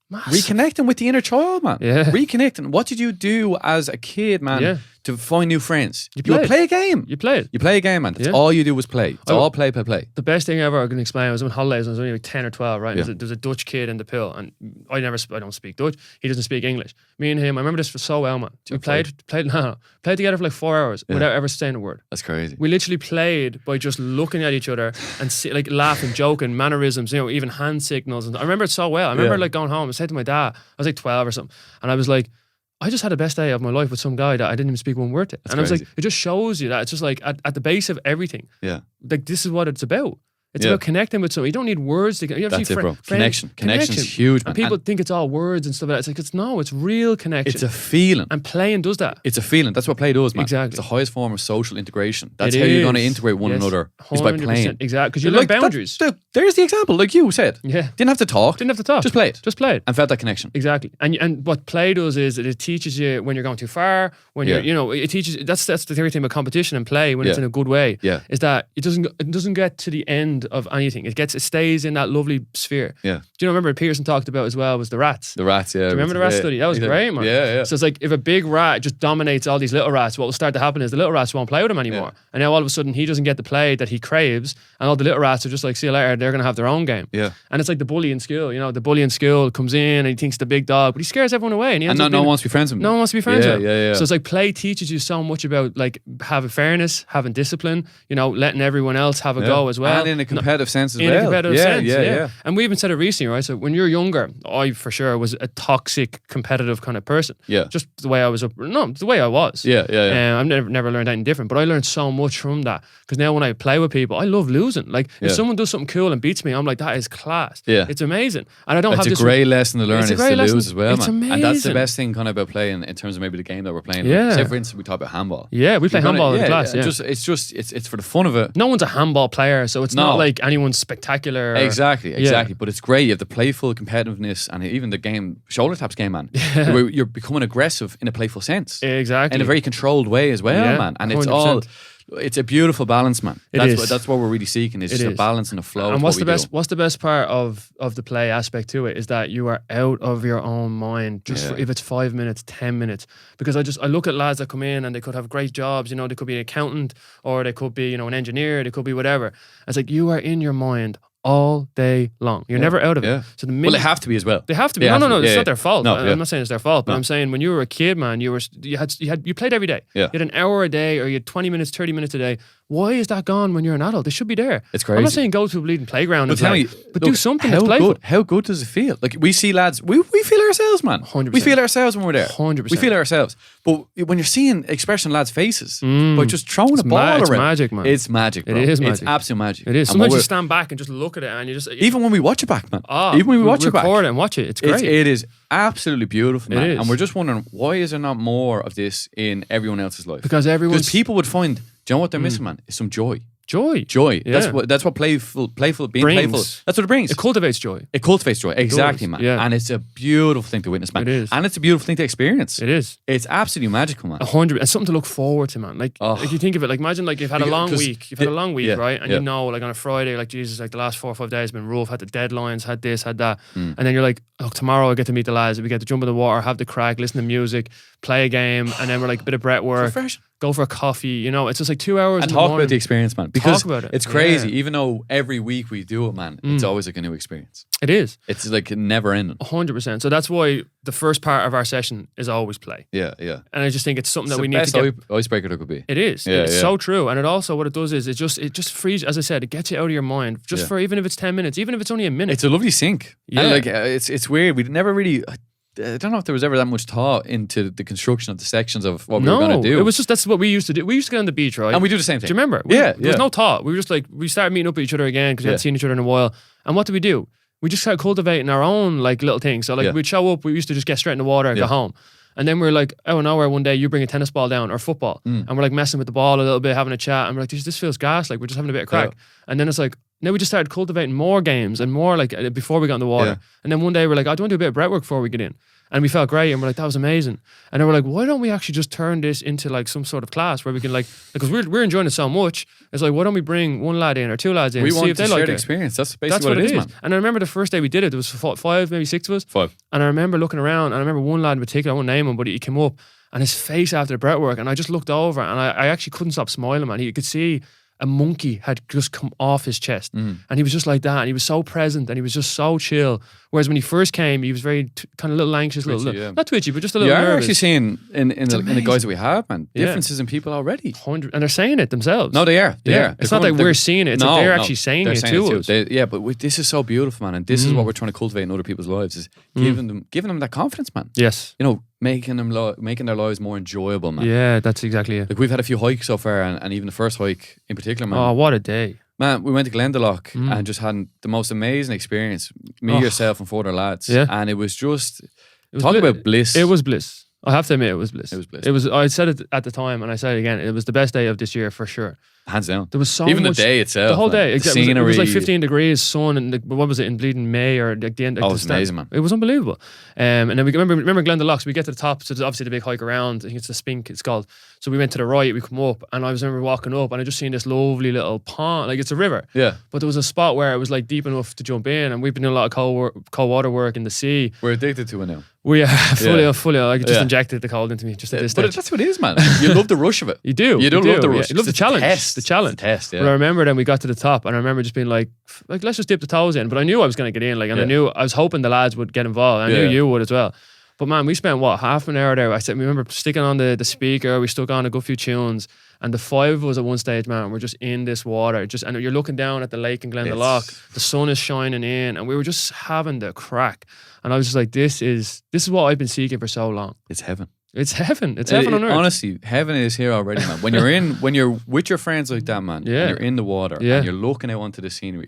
Reconnecting with the inner child, man. Reconnecting. What did you do as a kid, man, to find new friends? You would play a game. You play it. You play a game, man. That's all you do was play. It's all play. The best thing ever I can explain, I was on holidays, I was only like 10 or 12, right? There was a Dutch kid in the pill, and I don't speak Dutch. He doesn't speak English. Me and him, I remember this for so well, man. We played together for like 4 hours without ever saying a word. That's crazy. We literally played by just looking at each other and like laughing, joking, mannerisms, you know, even hand signals. And I remember it so well. I remember like going home, I said to my dad, I was like 12 or something, and I was like, I just had the best day of my life with some guy that I didn't even speak one word to. That's and I was crazy. like, it just shows you that it's just like at the base of everything. Yeah. Like this is what it's about. It's about connecting with someone. You don't need words to get. That's it, bro. Connection's huge, man. And people think it's all words and stuff like that. It's like, it's real connection. It's a feeling. And playing does that. It's a feeling. That's what play does, man. Exactly. It's the highest form of social integration. That's how you're going to integrate one another. Is by playing. Exactly. Because you learn boundaries. There's the example, like you said. Yeah. Didn't have to talk. Just play it. And felt that connection. Exactly. And what play does is it teaches you when you're going too far, when you're, you know, it teaches, that's the theory thing about competition and play when it's in a good way. Yeah. Is that it doesn't get to the end of anything. It stays in that lovely sphere. Yeah. Do you know, remember Pearson talked about as well was the rats? The rats, yeah. Do you remember the rat study? That was great, man. Yeah. So it's like if a big rat just dominates all these little rats, what will start to happen is the little rats won't play with him anymore. Yeah. And now all of a sudden he doesn't get the play that he craves, and all the little rats are just like, see you later, they're going to have their own game. Yeah. And it's like the bully in school, you know, the bully in school comes in and he thinks the big dog, but he scares everyone away. And no one wants to be friends with him. No one wants to be friends with him. Yeah. So it's like play teaches you so much about like having fairness, having discipline, you know, letting everyone else have a go as well. And in a competitive sense as well. In a competitive sense, yeah. And we even said it recently, right? So when you're younger, I for sure was a toxic, competitive kind of person. Yeah. Just the way I was the way I was. Yeah. I've never learned anything different, but I learned so much from that. Because now when I play with people, I love losing. Like if someone does something cool and beats me, I'm like, that is class. Yeah. It's amazing. And I don't have this. It's a great lesson to learn is to lose as well, it's man. amazing. And that's the best thing kind of about playing in terms of maybe the game that we're playing. Yeah. Say for instance, we talk about handball. Yeah, we play handball in class. Yeah. It's for the fun of it. No one's a handball player, so it's not like anyone's spectacular. Exactly. But it's great. You have the playful competitiveness and even the game, shoulder taps game, man. Where you're becoming aggressive in a playful sense. Exactly. In a very controlled way as well, man. And 100%. It's a beautiful balance, man. That's what we're really seeking. Is just a balance and a flow. And what's the best part of the play aspect to it is that you are out of your own mind just for, if it's 5 minutes, 10 minutes. Because I look at lads that come in and they could have great jobs, you know, they could be an accountant or they could be, you know, an engineer, they could be whatever. It's like you are in your mind all day long. You're never out of it. So the minute, they have to be as well. They have to be. No, it's not their fault. No, I'm not saying it's their fault, but I'm saying when you were a kid, man, you played every day. Yeah. You had an hour a day or you had 20 minutes, 30 minutes a day. Why is that gone when you're an adult? They should be there. It's crazy. I'm not saying go to a bleeding playground and play, but do something how that's playful. How good does it feel? Like we see lads, we feel ourselves, man. 100%. We feel ourselves when we're there. 100%. We feel ourselves. But when you're seeing expression on lads' faces, by just throwing a ball around. It's magic, man. It's magic, bro. It is magic. It's absolute magic. It is. Sometimes you stand back and just look at it and you just... Even when we watch it back, man. Even when we watch it back. Record it and watch it. It's great. It is absolutely beautiful, man. It is. And we're just wondering, why is there not more of this in everyone else's life? Because people would find, do you know what they're missing, man? Is some joy. Joy. Yeah. That's what playful being brings. playful. That's what it brings. It cultivates joy. Exactly, man. Yeah. And it's a beautiful thing to witness, man. It is. And it's a beautiful thing to experience. It is. It's absolutely magical, man. 100%. And something to look forward to, man. Like you think of it, like imagine like you've had a long week. You've had a long week, right? And you know, like on a Friday, like Jesus, like the last 4 or 5 days have been rough, had the deadlines, had this, had that. And then you're like, look, tomorrow I get to meet the lads. We get to jump in the water, have the crack, listen to music, play a game, and then we're like a bit of breath work. Go for a coffee, you know, it's just like 2 hours. And talk about the experience, man. Because it's crazy. Yeah. Even though every week we do it, man, it's always like a new experience. It is. It's like never ending. 100%. So that's why the first part of our session is always play. Yeah. And I just think it's something that we need to get. Icebreaker there could be. It is. It's so true. And it also, what it does is it just frees, as I said, it gets you out of your mind just for even if it's 10 minutes, even if it's only a minute. It's a lovely sync. Yeah. And like, it's weird. We never really... I don't know if there was ever that much thought into the construction of the sections of what we were going to do. It was just, that's what we used to do. We used to get on the beach, right? And we do the same thing. Do you remember? There was no thought. We were just like, we started meeting up with each other again because we hadn't seen each other in a while. And what did we do? We just started cultivating our own like little things. So like we'd show up, we used to just get straight in the water and go home. And then we were like, out of nowhere one day, you bring a tennis ball down or football. And we're like messing with the ball a little bit, having a chat. And we're like, this feels gas. Like we're just having a bit of crack. And then it's like, now we just started cultivating more games and more like before we got in the water. And then one day we're like, I do want to do a bit of breath work before we get in. And we felt great, and we're like, that was amazing. And then we're like, why don't we actually just turn this into like some sort of class where we can like, because we're enjoying it so much. It's like, why don't we bring one lad in or 2 lads in? We see want if they to share like the it. experience. That's basically what it is, man. And I remember the first day we did it, there was 5, maybe 6 of us. 5. And I remember looking around, and I remember one lad in particular, I won't name him, but he came up, and his face after the breath work, and I just looked over, and I actually couldn't stop smiling, man. You could see a monkey had just come off his chest. And he was just like that. And he was so present and he was just so chill. Whereas when he first came, he was very kind of a little anxious, twitchy, not twitchy, but just a little nervous. You're actually seeing in the guys that we have, man, differences in people already. 100, and they're saying it themselves. No, they are. They are. It's not like we're seeing it. It's like they're actually saying it to us. But this is so beautiful, man. And this is what we're trying to cultivate in other people's lives, is giving them that confidence, man. Yes. You know, making their lives more enjoyable, man. Yeah, that's exactly it. Like we've had a few hikes so far, and even the first hike in particular, man. Oh, what a day. Man, we went to Glendalough and just had the most amazing experience. Me, yourself, and 4 other lads. Yeah. And it was just... Talk about bliss. It was bliss. I have to admit, it was bliss. I said it at the time, and I said it again. It was the best day of this year for sure. Hands down. There was so even much, the day itself, the whole day. The scenery. It was like 15 degrees, sun, and what was it in bleeding May or like the end? Like it was amazing, man. It was unbelievable. And then we remember Glendalough. So we get to the top. So there's obviously the big hike around. I think it's the Spink. It's called. So we went to the right. We come up, and I remember walking up, and I just seen this lovely little pond. Like it's a river. Yeah. But there was a spot where it was like deep enough to jump in, and we've been doing a lot of cold water work in the sea. We're addicted to it now. We are fully. I just injected the cold into me just at this stage. But that's what it is, man. You love the rush of it. You do. You do love the rush. You love the challenge. The test. Yeah. But I remember then we got to the top, and I remember just being like let's just dip the toes in. But I knew I was going to get in. Like, and I was hoping the lads would get involved. I knew you would as well. But man, we spent half an hour there. We remember sticking on the speaker. We stuck on a good few tunes. And the 5 of us at one stage, man, we're just in this water. And you're looking down at the lake in Glendalough. The sun is shining in, and we were just having the crack. And I was just like, this is what I've been seeking for so long. It's heaven. It's heaven. It's heaven on earth. Honestly, heaven is here already, man. When you're with your friends like that, man, and you're in the water, and you're looking out onto the scenery,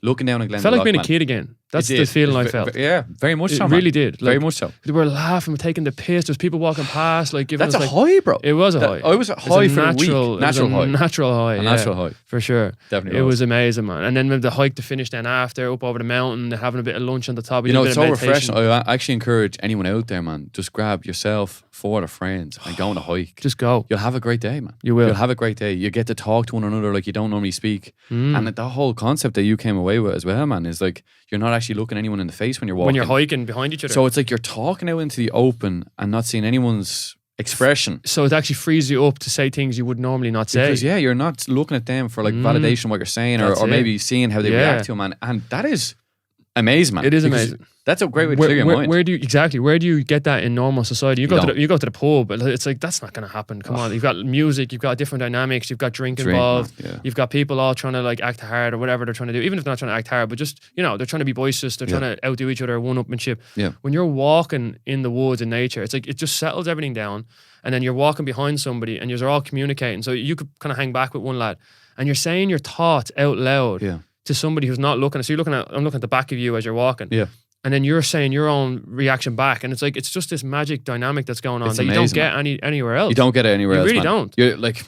looking down at Glendalough. Felt like being a kid again. That's the feeling I felt. Yeah, very much so. It really did. Very much so. We were laughing, we're taking the piss. There's people walking past, like giving us That's a high, bro. It was a high. I was a high for a week. Natural high. Natural high. A natural high. For sure. Definitely. It was amazing, man. And then the hike to finish then after, up over the mountain, having a bit of lunch on the top. It's so refreshing. I actually encourage anyone out there, man, just grab yourself 4 other friends and go on a hike. Just go. You'll have a great day, man. You will. You'll have a great day. You get to talk to one another like you don't normally speak. And the whole concept that you came away with as well, man, is like you're not actually looking anyone in the face when you're walking. When you're hiking behind each other. So it's like you're talking out into the open and not seeing anyone's expression. So it actually frees you up to say things you would normally not say. Because you're not looking at them for like validation of what you're saying or maybe seeing how they react to it, man. And that is amazing, man. It is amazing. That's a great way to clear your mind. Where do you get that in normal society? You go to the pub, but it's like that's not going to happen. Come on, you've got music, you've got different dynamics, you've got drink involved, you've got people all trying to like act hard or whatever they're trying to do. Even if they're not trying to act hard, but just they're trying to be boisterous, they're trying to outdo each other, one-upmanship. Yeah. When you're walking in the woods in nature, it's like it just settles everything down, and then you're walking behind somebody, and you're all communicating. So you could kind of hang back with one lad, and you're saying your thoughts out loud to somebody who's not looking. So I'm looking at the back of you as you're walking. Yeah. And then you're saying your own reaction back, and it's like it's just this magic dynamic that's going on that you don't get anywhere else. You don't get it anywhere else. You really don't. You're like,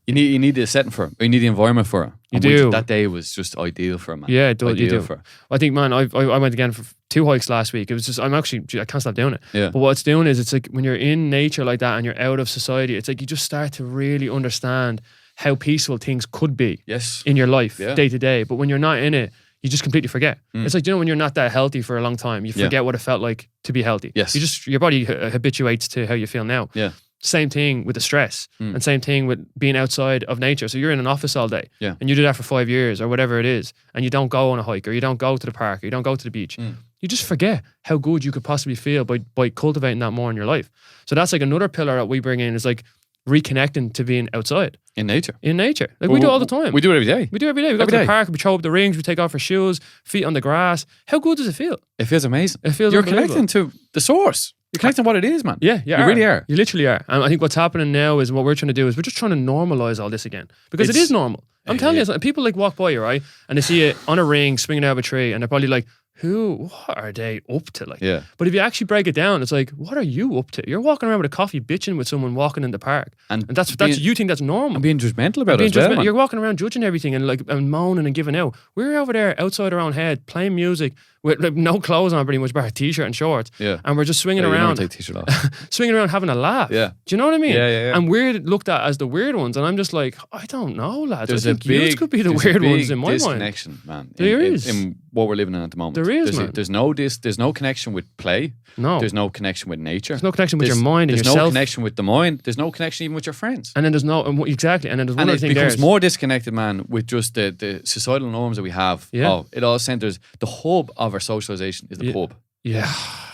You need the setting for it. Or you need the environment for it. You do. That day was just ideal for it, man. Yeah, you do. For it. I think, man, I went again for 2 hikes last week. It was just, I can't stop doing it. Yeah. But what it's doing is, it's like when you're in nature like that and you're out of society, it's like you just start to really understand how peaceful things could be in your life day to day. But when you're not in it, you just completely forget. It's like, when you're not that healthy for a long time, you forget what it felt like to be healthy. Yes. Your body habituates to how you feel now. Yeah. Same thing with the stress and same thing with being outside of nature. So you're in an office all day and you do that for 5 years or whatever it is, and you don't go on a hike or you don't go to the park or you don't go to the beach. You just forget how good you could possibly feel by cultivating that more in your life. So that's like another pillar that we bring in, is like reconnecting to being outside. In nature. Like we do all the time. We do it every day. We go to the park, we throw up the rings, we take off our shoes, feet on the grass. How good does it feel? It feels amazing. You're connecting to the source. You're connecting to what it is, man. Yeah, you really are. You literally are. And I think what's happening now is, what we're trying to do is, we're just trying to normalize all this again. Because it is normal. I'm telling you, people like walk by you, right? And they see you on a ring swinging out of a tree, and they're probably like, what are they up to? Like, but if you actually break it down, it's like, what are you up to? You're walking around with a coffee bitching with someone walking in the park. And that's you think that's normal. And being judgmental about it as well, man. You're walking around judging everything and moaning and giving out. We're over there outside our own head playing music with no clothes on, pretty much, bar a t-shirt and shorts. Yeah. And we're just swinging around. Take t-shirt off. Swinging around having a laugh. Yeah. Do you know what I mean? Yeah. And we're looked at as the weird ones, and I'm just like, I don't know, lads. I think you could be the weird ones in my mind. Disconnection, man. There is. In what we're living in at the moment. There is, man. There's no connection with play. No. There's no connection with nature. There's no connection with your mind and yourself. There's no connection with the mind. There's no connection even with your friends. And then there's exactly. And then there's one other thing there. And it becomes more disconnected, man, with just the societal norms that we have. Yeah. Oh, it all centers, the hub of our socialization is the pub. Yeah.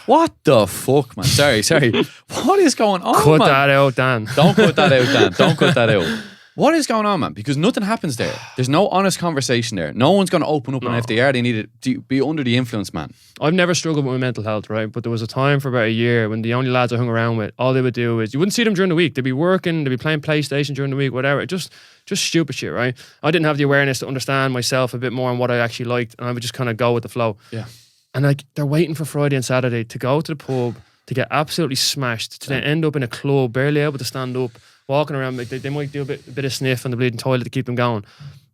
What the fuck, man? Sorry. What is going on, Cut man? that out, Dan. Don't cut that out, Dan. Don't cut that out. What is going on, man? Because nothing happens there. There's no honest conversation there. No one's going to open up, and if they are, they need to be under the influence, man. I've never struggled with my mental health, right? But there was a time for about a year when the only lads I hung around with, all they would do is, you wouldn't see them during the week. They'd be working, they'd be playing PlayStation during the week, whatever. Just stupid shit, right? I didn't have the awareness to understand myself a bit more and what I actually liked, and I would just kind of go with the flow. Yeah. And like, they're waiting for Friday and Saturday to go to the pub, to get absolutely smashed, to then end up in a club, barely able to stand up, walking around. Like they might do a bit of sniff on the bleeding toilet to keep them going.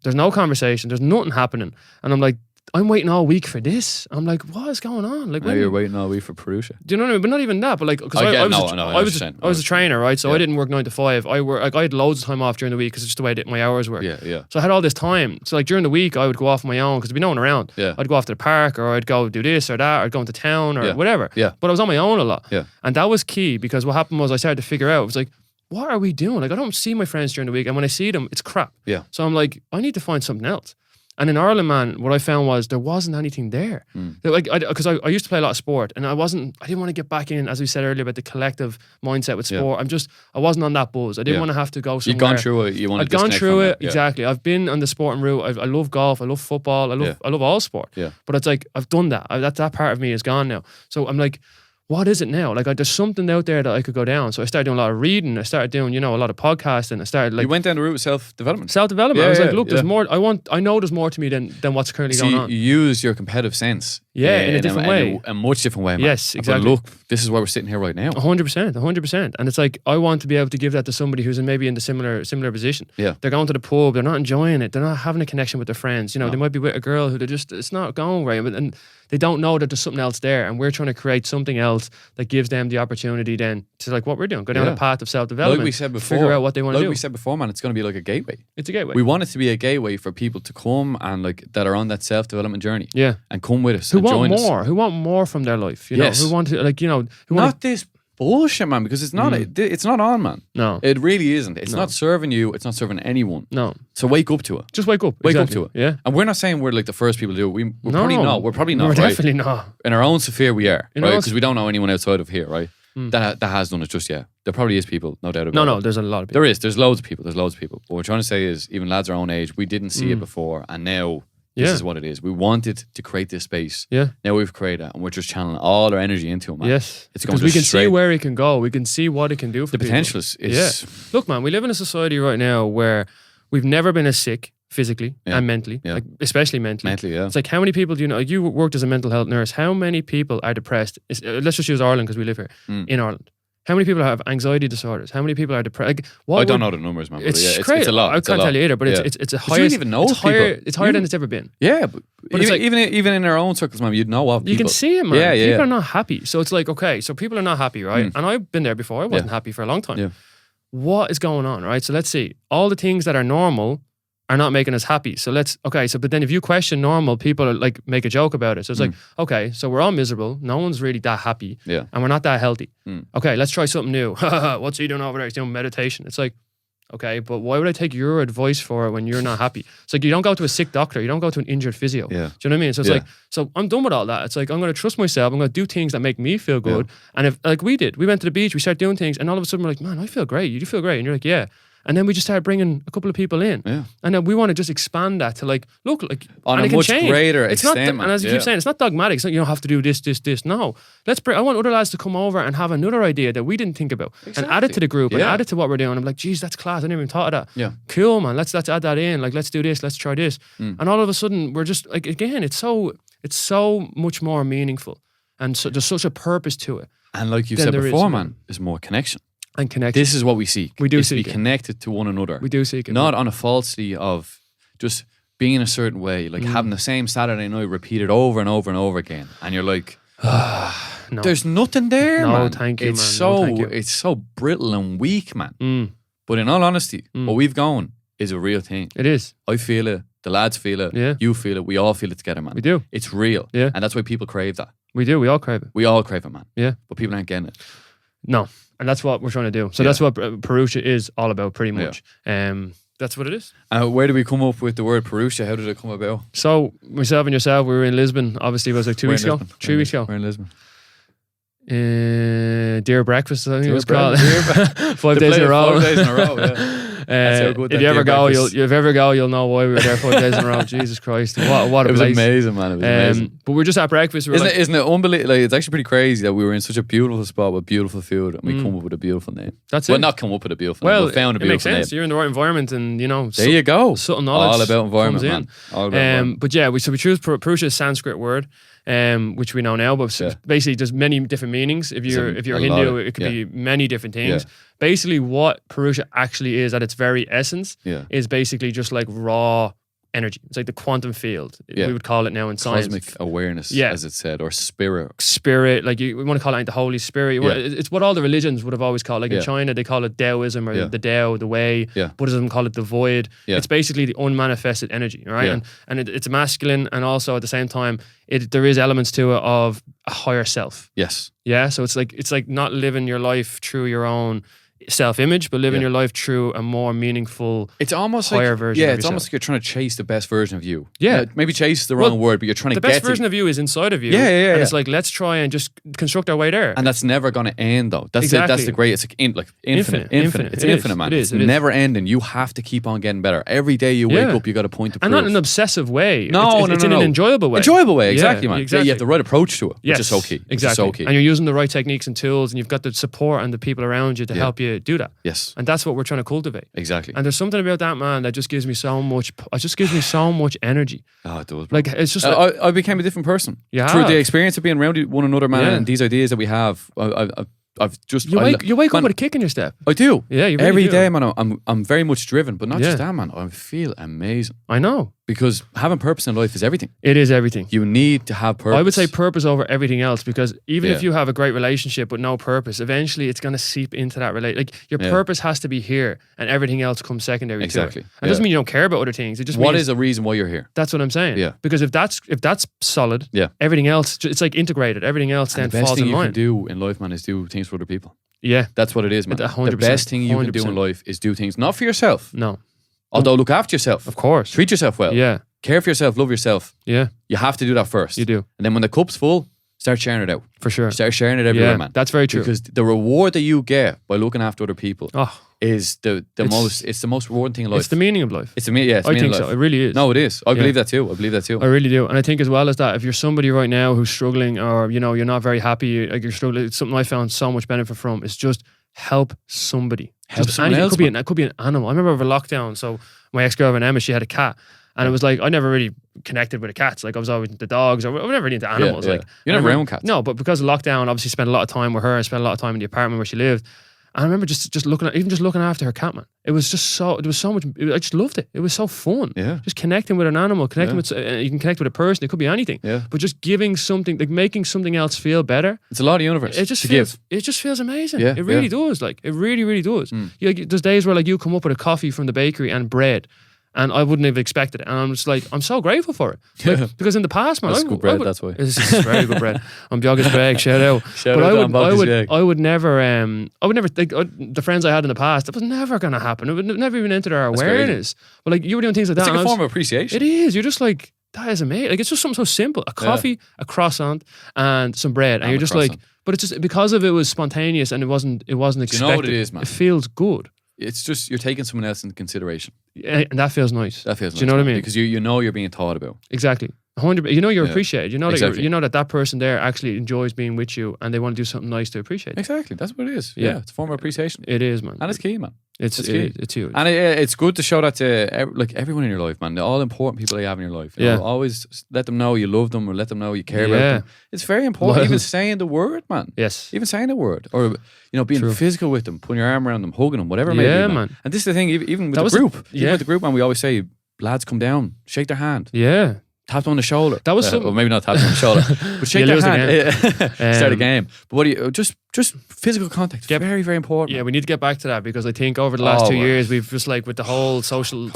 There's no conversation. There's nothing happening. And I'm like, I'm waiting all week for this. I'm like, what is going on? Like, you're waiting all week for Purusha. Do you know what I mean? But not even that. But like, because I was a trainer, right? So I didn't work 9 to 5. I had loads of time off during the week because it's just the way my hours work. Yeah. So I had all this time. So like during the week, I would go off on my own because there'd be no one around. Yeah. I'd go off to the park, or I'd go do this or that, or I'd go into town or whatever. Yeah. But I was on my own a lot. Yeah. And that was key, because what happened was I started to figure out, it was like, what are we doing? Like, I don't see my friends during the week, and when I see them, it's crap. Yeah. So I'm like, I need to find something else. And in Ireland, man, what I found was there wasn't anything there. Because I used to play a lot of sport, and I didn't want to get back in, as we said earlier, about the collective mindset with sport. I wasn't on that buzz. I didn't want to have to go somewhere. You've gone through it. You want to I've gone through it, exactly. I've been on the sporting route. I love golf. I love football. I love all sport. Yeah. But it's like, I've done that. That part of me is gone now. So I'm like, what is it now? Like, there's something out there that I could go down. So I started doing a lot of reading. I started doing, a lot of podcasting. I started like... You went down the route of self-development. Self-development. I was like, look, there's more. I know there's more to me than what's currently going on. You use your competitive sense. Yeah, in a different way. A much different way, man. Yes, exactly. But look, this is where we're sitting here right now. 100%. And it's like, I want to be able to give that to somebody who's maybe in the similar position. Yeah. They're going to the pub, they're not enjoying it, they're not having a connection with their friends. They might be with a girl who it's not going right, and they don't know that there's something else there, and we're trying to create something else that gives them the opportunity then to, like what we're doing, go down a path of self-development. Like we said before, figure out what they want to do. Like we said before, man, it's going to be like a gateway. It's a gateway. We want it to be a gateway for people to come and that are on that self-development journey. Yeah. And come with us. Who want more from their life. Yes. Who want to, not this bullshit, man, because it's not it's not on, man. No. It really isn't. It's not serving you. It's not serving anyone. No. So wake up to it. Just wake up. Wake up to it. Yeah. And we're not saying we're like the first people to do it. We're probably not. We're probably not, We're right? definitely not. In our own sphere, we are, right? Because we don't know anyone outside of here, right? That has done it just yet. There probably is people, no doubt about it. No, there's a lot of people. There is. There's loads of people. What we're trying to say is, even lads our own age, we didn't see it before, and now this is what it is. We wanted to create this space. Yeah. Now we've created it, and we're just channeling all our energy into it, man. Yes. It's going because we can see where it can go. We can see what it can do for the people. potential is Look, man, we live in a society right now where we've never been as sick physically and mentally, like especially mentally. It's like, how many people do you know? You worked as a mental health nurse. How many people are depressed? Let's just use Ireland because we live here in Ireland. How many people have anxiety disorders? How many people are depressed? Like, I don't know the numbers, man. It's crazy. It's a lot. I can't tell you either, but it's a higher. You don't even know people. It's higher than it's ever been. Yeah, but even in our own circles, man, you'd know of people. You can see it, man. Yeah. People are not happy. So it's like, okay, so people are not happy, right? And I've been there before. I wasn't happy for a long time. Yeah. What is going on, right? So let's see. All the things that are normal are not making us happy. So but then if you question normal, people are like make a joke about it. So it's like, okay, so we're all miserable. No one's really that happy. Yeah. And we're not that healthy. Okay, let's try something new. What's he doing over there? He's doing meditation. It's like, okay, but why would I take your advice for it when you're not happy? It's like you don't go to a sick doctor. You don't go to an injured physio. Yeah. Do you know what I mean? So it's like, so I'm done with all that. It's like, I'm going to trust myself. I'm going to do things that make me feel good. Yeah. And if, like we did, we went to the beach, we started doing things, and all of a sudden we're like, man, I feel great. You do feel great. And you're like, yeah. And then we just started bringing a couple of people in. Yeah. And then we want to just expand that to like, look, like, on a much greater extent. And as you keep saying, it's not dogmatic. It's not, you don't have to do this. No. I want other lads to come over and have another idea that we didn't think about and add it to the group and add it to what we're doing. I'm like, geez, that's class. I never even thought of that. Yeah. Cool, man. Let's add that in. Like, let's do this. Let's try this. And all of a sudden, we're just like, again, it's so much more meaningful. And so there's such a purpose to it. And like you said before, man, there's more connection. And connect. This is what we seek. We do seek to be connected to one another. We do seek it. Not on a falsity of just being in a certain way, like having the same Saturday night repeated over and over and over again. And you're like, no. There's nothing there, man. No, thank you, man. It's so brittle and weak, man. But in all honesty, what we've gone is a real thing. It is. I feel it. The lads feel it. Yeah. You feel it. We all feel it together, man. We do. It's real. Yeah. And that's why people crave that. We do. We all crave it. We all crave it, man. Yeah. But people aren't getting it. No. And that's what we're trying to do. So that's what Purusha is all about, pretty much. That's what it is. Where did we come up with the word Purusha? How did it come about? So myself and yourself, we were in Lisbon. Obviously, it was like 3 weeks ago. We're in Lisbon. Deer breakfast, I think it was called. 5 days in a row. 5 days in a row, yeah. If you ever go, you'll know why we were there 5 days in a row. Jesus Christ, what a place! It was amazing, man. It was amazing. But we're just at breakfast. Isn't it unbelievable? Like, it's actually pretty crazy that we were in such a beautiful spot with beautiful food, and we come up with a beautiful name. That's it. Well, not come up with a beautiful name. We found a beautiful name. It makes sense. You're in the right environment, and there you go. Subtle knowledge. All about environment, man. All about environment. But yeah, we choose Purusha, a Sanskrit word. Which we know now, but basically there's many different meanings. If you're Hindu, it could be many different things. Yeah. Basically, what Purusha actually is at its very essence is basically just like raw energy. It's like the quantum field. We would call it now in science. Cosmic awareness, as it said, or spirit. Spirit, like we want to call it like the Holy Spirit. It's what all the religions would have always called. Like in China, they call it Taoism or the Tao, the way. Buddhism call it the void. It's basically the unmanifested energy, right? And it's masculine, and also at the same time, there is elements to it of a higher self. Yes. Yeah. So it's like not living your life through your own self-image, but living your life through a more meaningful, it's almost higher like, version of it's yourself. almost like you're trying to chase the best version of you. Yeah. Maybe chase is the wrong word, but you're trying to get the best version of you is inside of you. And it's like, let's try and just construct our way there. And that's never going to end, though. That's the great. It's like infinite. It's infinite, man. It's never ending. You have to keep on getting better. Every day you wake up, you got a point to prove. And not in an obsessive way. No, it's in an enjoyable way. Enjoyable way, exactly, man. Exactly. You have the right approach to it, which is so key. Exactly. And you're using the right techniques and tools, and you've got the support and the people around you to help you do that. Yes. And that's what we're trying to cultivate. Exactly. And there's something about that, man, that just gives me so much. It just gives me so much energy. Oh, it does. Like it's just. I became a different person through the experience of being around one another, man, and these ideas that we have. I've just you wake up with a kick in your step. I do. Yeah, you really every do. day, man. I'm very much driven, but not just that, man. I feel amazing. I know. Because having purpose in life is everything. It is everything. You need to have purpose. I would say purpose over everything else, because even if you have a great relationship with no purpose, eventually it's going to seep into that relationship. Like your purpose has to be here, and everything else comes secondary. Exactly. To it. It doesn't mean you don't care about other things. It just what means is the reason why you're here? That's what I'm saying. Yeah. Because if that's solid, everything else, it's like integrated. Everything else then falls in line. The best thing you can do in life, man, is do things for other people. Yeah. That's what it is, man. 100%, the best thing you can do in life is do things not for yourself. No. Although look after yourself. Of course. Treat yourself well. Yeah. Care for yourself, love yourself. Yeah. You have to do that first. You do. And then when the cup's full, start sharing it out. For sure. Start sharing it everywhere, man. That's very true. Because the reward that you get by looking after other people is the most rewarding thing in life. It's the meaning of life. It's the meaning of life. I think so. It really is. No, it is. I believe that too. I really do. And I think as well as that, if you're somebody right now who's struggling, or you're not very happy, like you're struggling, it's something I found so much benefit from is just help somebody. Help someone else. It could be an animal. I remember over lockdown, so my ex-girlfriend Emma, she had a cat. And it was like, I never really connected with the cats. Like I was always into dogs, or I was never really into animals. Like you're never around cats. No, but because of lockdown, obviously spent a lot of time with her and spent a lot of time in the apartment where she lived. And I remember just looking after her cat, man. It was so much, I just loved it. It was so fun. Yeah. Just connecting with an animal, connecting with, you can connect with a person, it could be anything. Yeah. But just giving something, like making something else feel better. It's a lot of universe it just to feels, give. It just feels amazing. Yeah, it really does. Like, it really, really does. There's days where like you come up with a coffee from the bakery and bread, and I wouldn't have expected it. And I'm just like, I'm so grateful for it. Like, because in the past, man, that's good bread, that's why. It's very good bread. I'm Bioga's Break, shout out. I would never, think, the friends I had in the past, it was never going to happen. It would never even enter our awareness. But like, you were doing things like that. It's like a form of appreciation. It is. You're just like, that is amazing. Like, it's just something so simple. A coffee, a croissant, and some bread. And you're just like, but it's just, because of it was spontaneous and it wasn't expected. You know what it is, man? It feels good. It's just, you're taking someone else into consideration. Yeah, and that feels nice. That feels nice. Do you know what I mean? Because you know you're being thought about. Exactly. 100%. You know you're appreciated. You know that exactly. you know that person there actually enjoys being with you, and they want to do something nice to appreciate it. Exactly. That's what it is. Yeah. It's a form of appreciation. It is, man. And it's key, man. It's key. It's huge. And it's good to show that to like everyone in your life, man. The all important people that you have in your life. You know, always let them know you love them, or let them know you care about them. It's very important. Even saying the word, man. Yes. Even saying the word, or being physical with them, putting your arm around them, hugging them, whatever it may be, man. And this is the thing. Even with the group, even with the group, man, we always say, lads, come down, shake their hand. Yeah. Tap them on the shoulder. That was something. Well, maybe not tap them on the shoulder, but shake their hand. Start a game. But what do you just physical contact? Very, very important. Yeah, we need to get back to that, because I think over the last 2 years we've just, like, with the whole social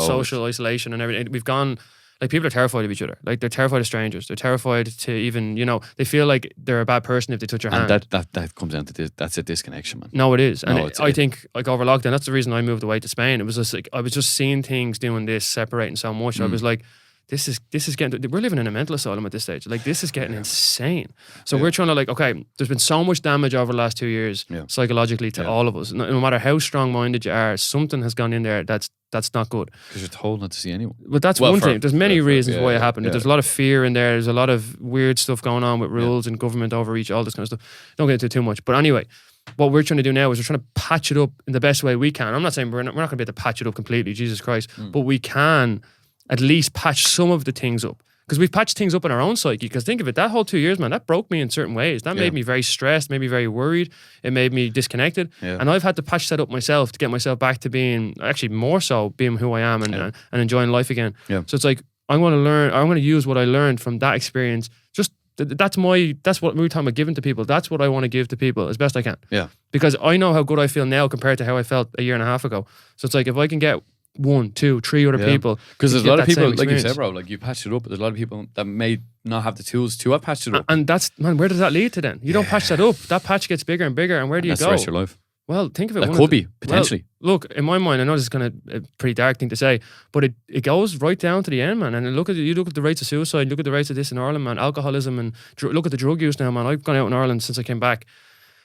isolation and everything, we've gone, like, people are terrified of each other. Like, they're terrified of strangers. They're terrified to even, they feel like they're a bad person if they touch your hand. And that comes down to this. That's a disconnection, man. No, it is. And I think, like, over lockdown, that's the reason I moved away to Spain. It was just like, I was just seeing things doing this, separating so much. I was like, this is getting, we're living in a mental asylum at this stage. Like, this is getting insane. So we're trying to, like, okay, there's been so much damage over the last 2 years psychologically to all of us. No matter how strong-minded you are, something has gone in there that's not good. Because you're told not to see anyone. But that's one thing. There's many reasons why it happened. There's a lot of fear in there. There's a lot of weird stuff going on with rules and government overreach, all this kind of stuff. Don't get into it too much. But anyway, what we're trying to do now is we're trying to patch it up in the best way we can. I'm not saying we're not going to be able to patch it up completely, Jesus Christ, but we can at least patch some of the things up. Because we've patched things up in our own psyche. Because think of it, that whole 2 years, man, that broke me in certain ways. That made me very stressed, made me very worried. It made me disconnected. Yeah. And I've had to patch that up myself to get myself back to being, actually more so, being who I am and enjoying life again. Yeah. So it's like, I'm going to use what I learned from that experience. Just, that's what we were talking about giving to people. That's what I want to give to people as best I can. Yeah. Because I know how good I feel now compared to how I felt a year and a half ago. So it's like, if I can get 1, 2, 3 other people. Because there's a lot of people, like you said, bro, like you patched it up, but there's a lot of people that may not have the tools to have patched it up. And that's, man, where does that lead to then? You don't patch that up. That patch gets bigger and bigger, and where do you go? That's the rest of your life. Well, think of it. That could be, potentially. Well, look, in my mind, I know this is kind of a pretty dark thing to say, but it goes right down to the end, man. And you look at the rates of suicide, look at the rates of this in Ireland, man, alcoholism, and look at the drug use now, man. I've gone out in Ireland since I came back.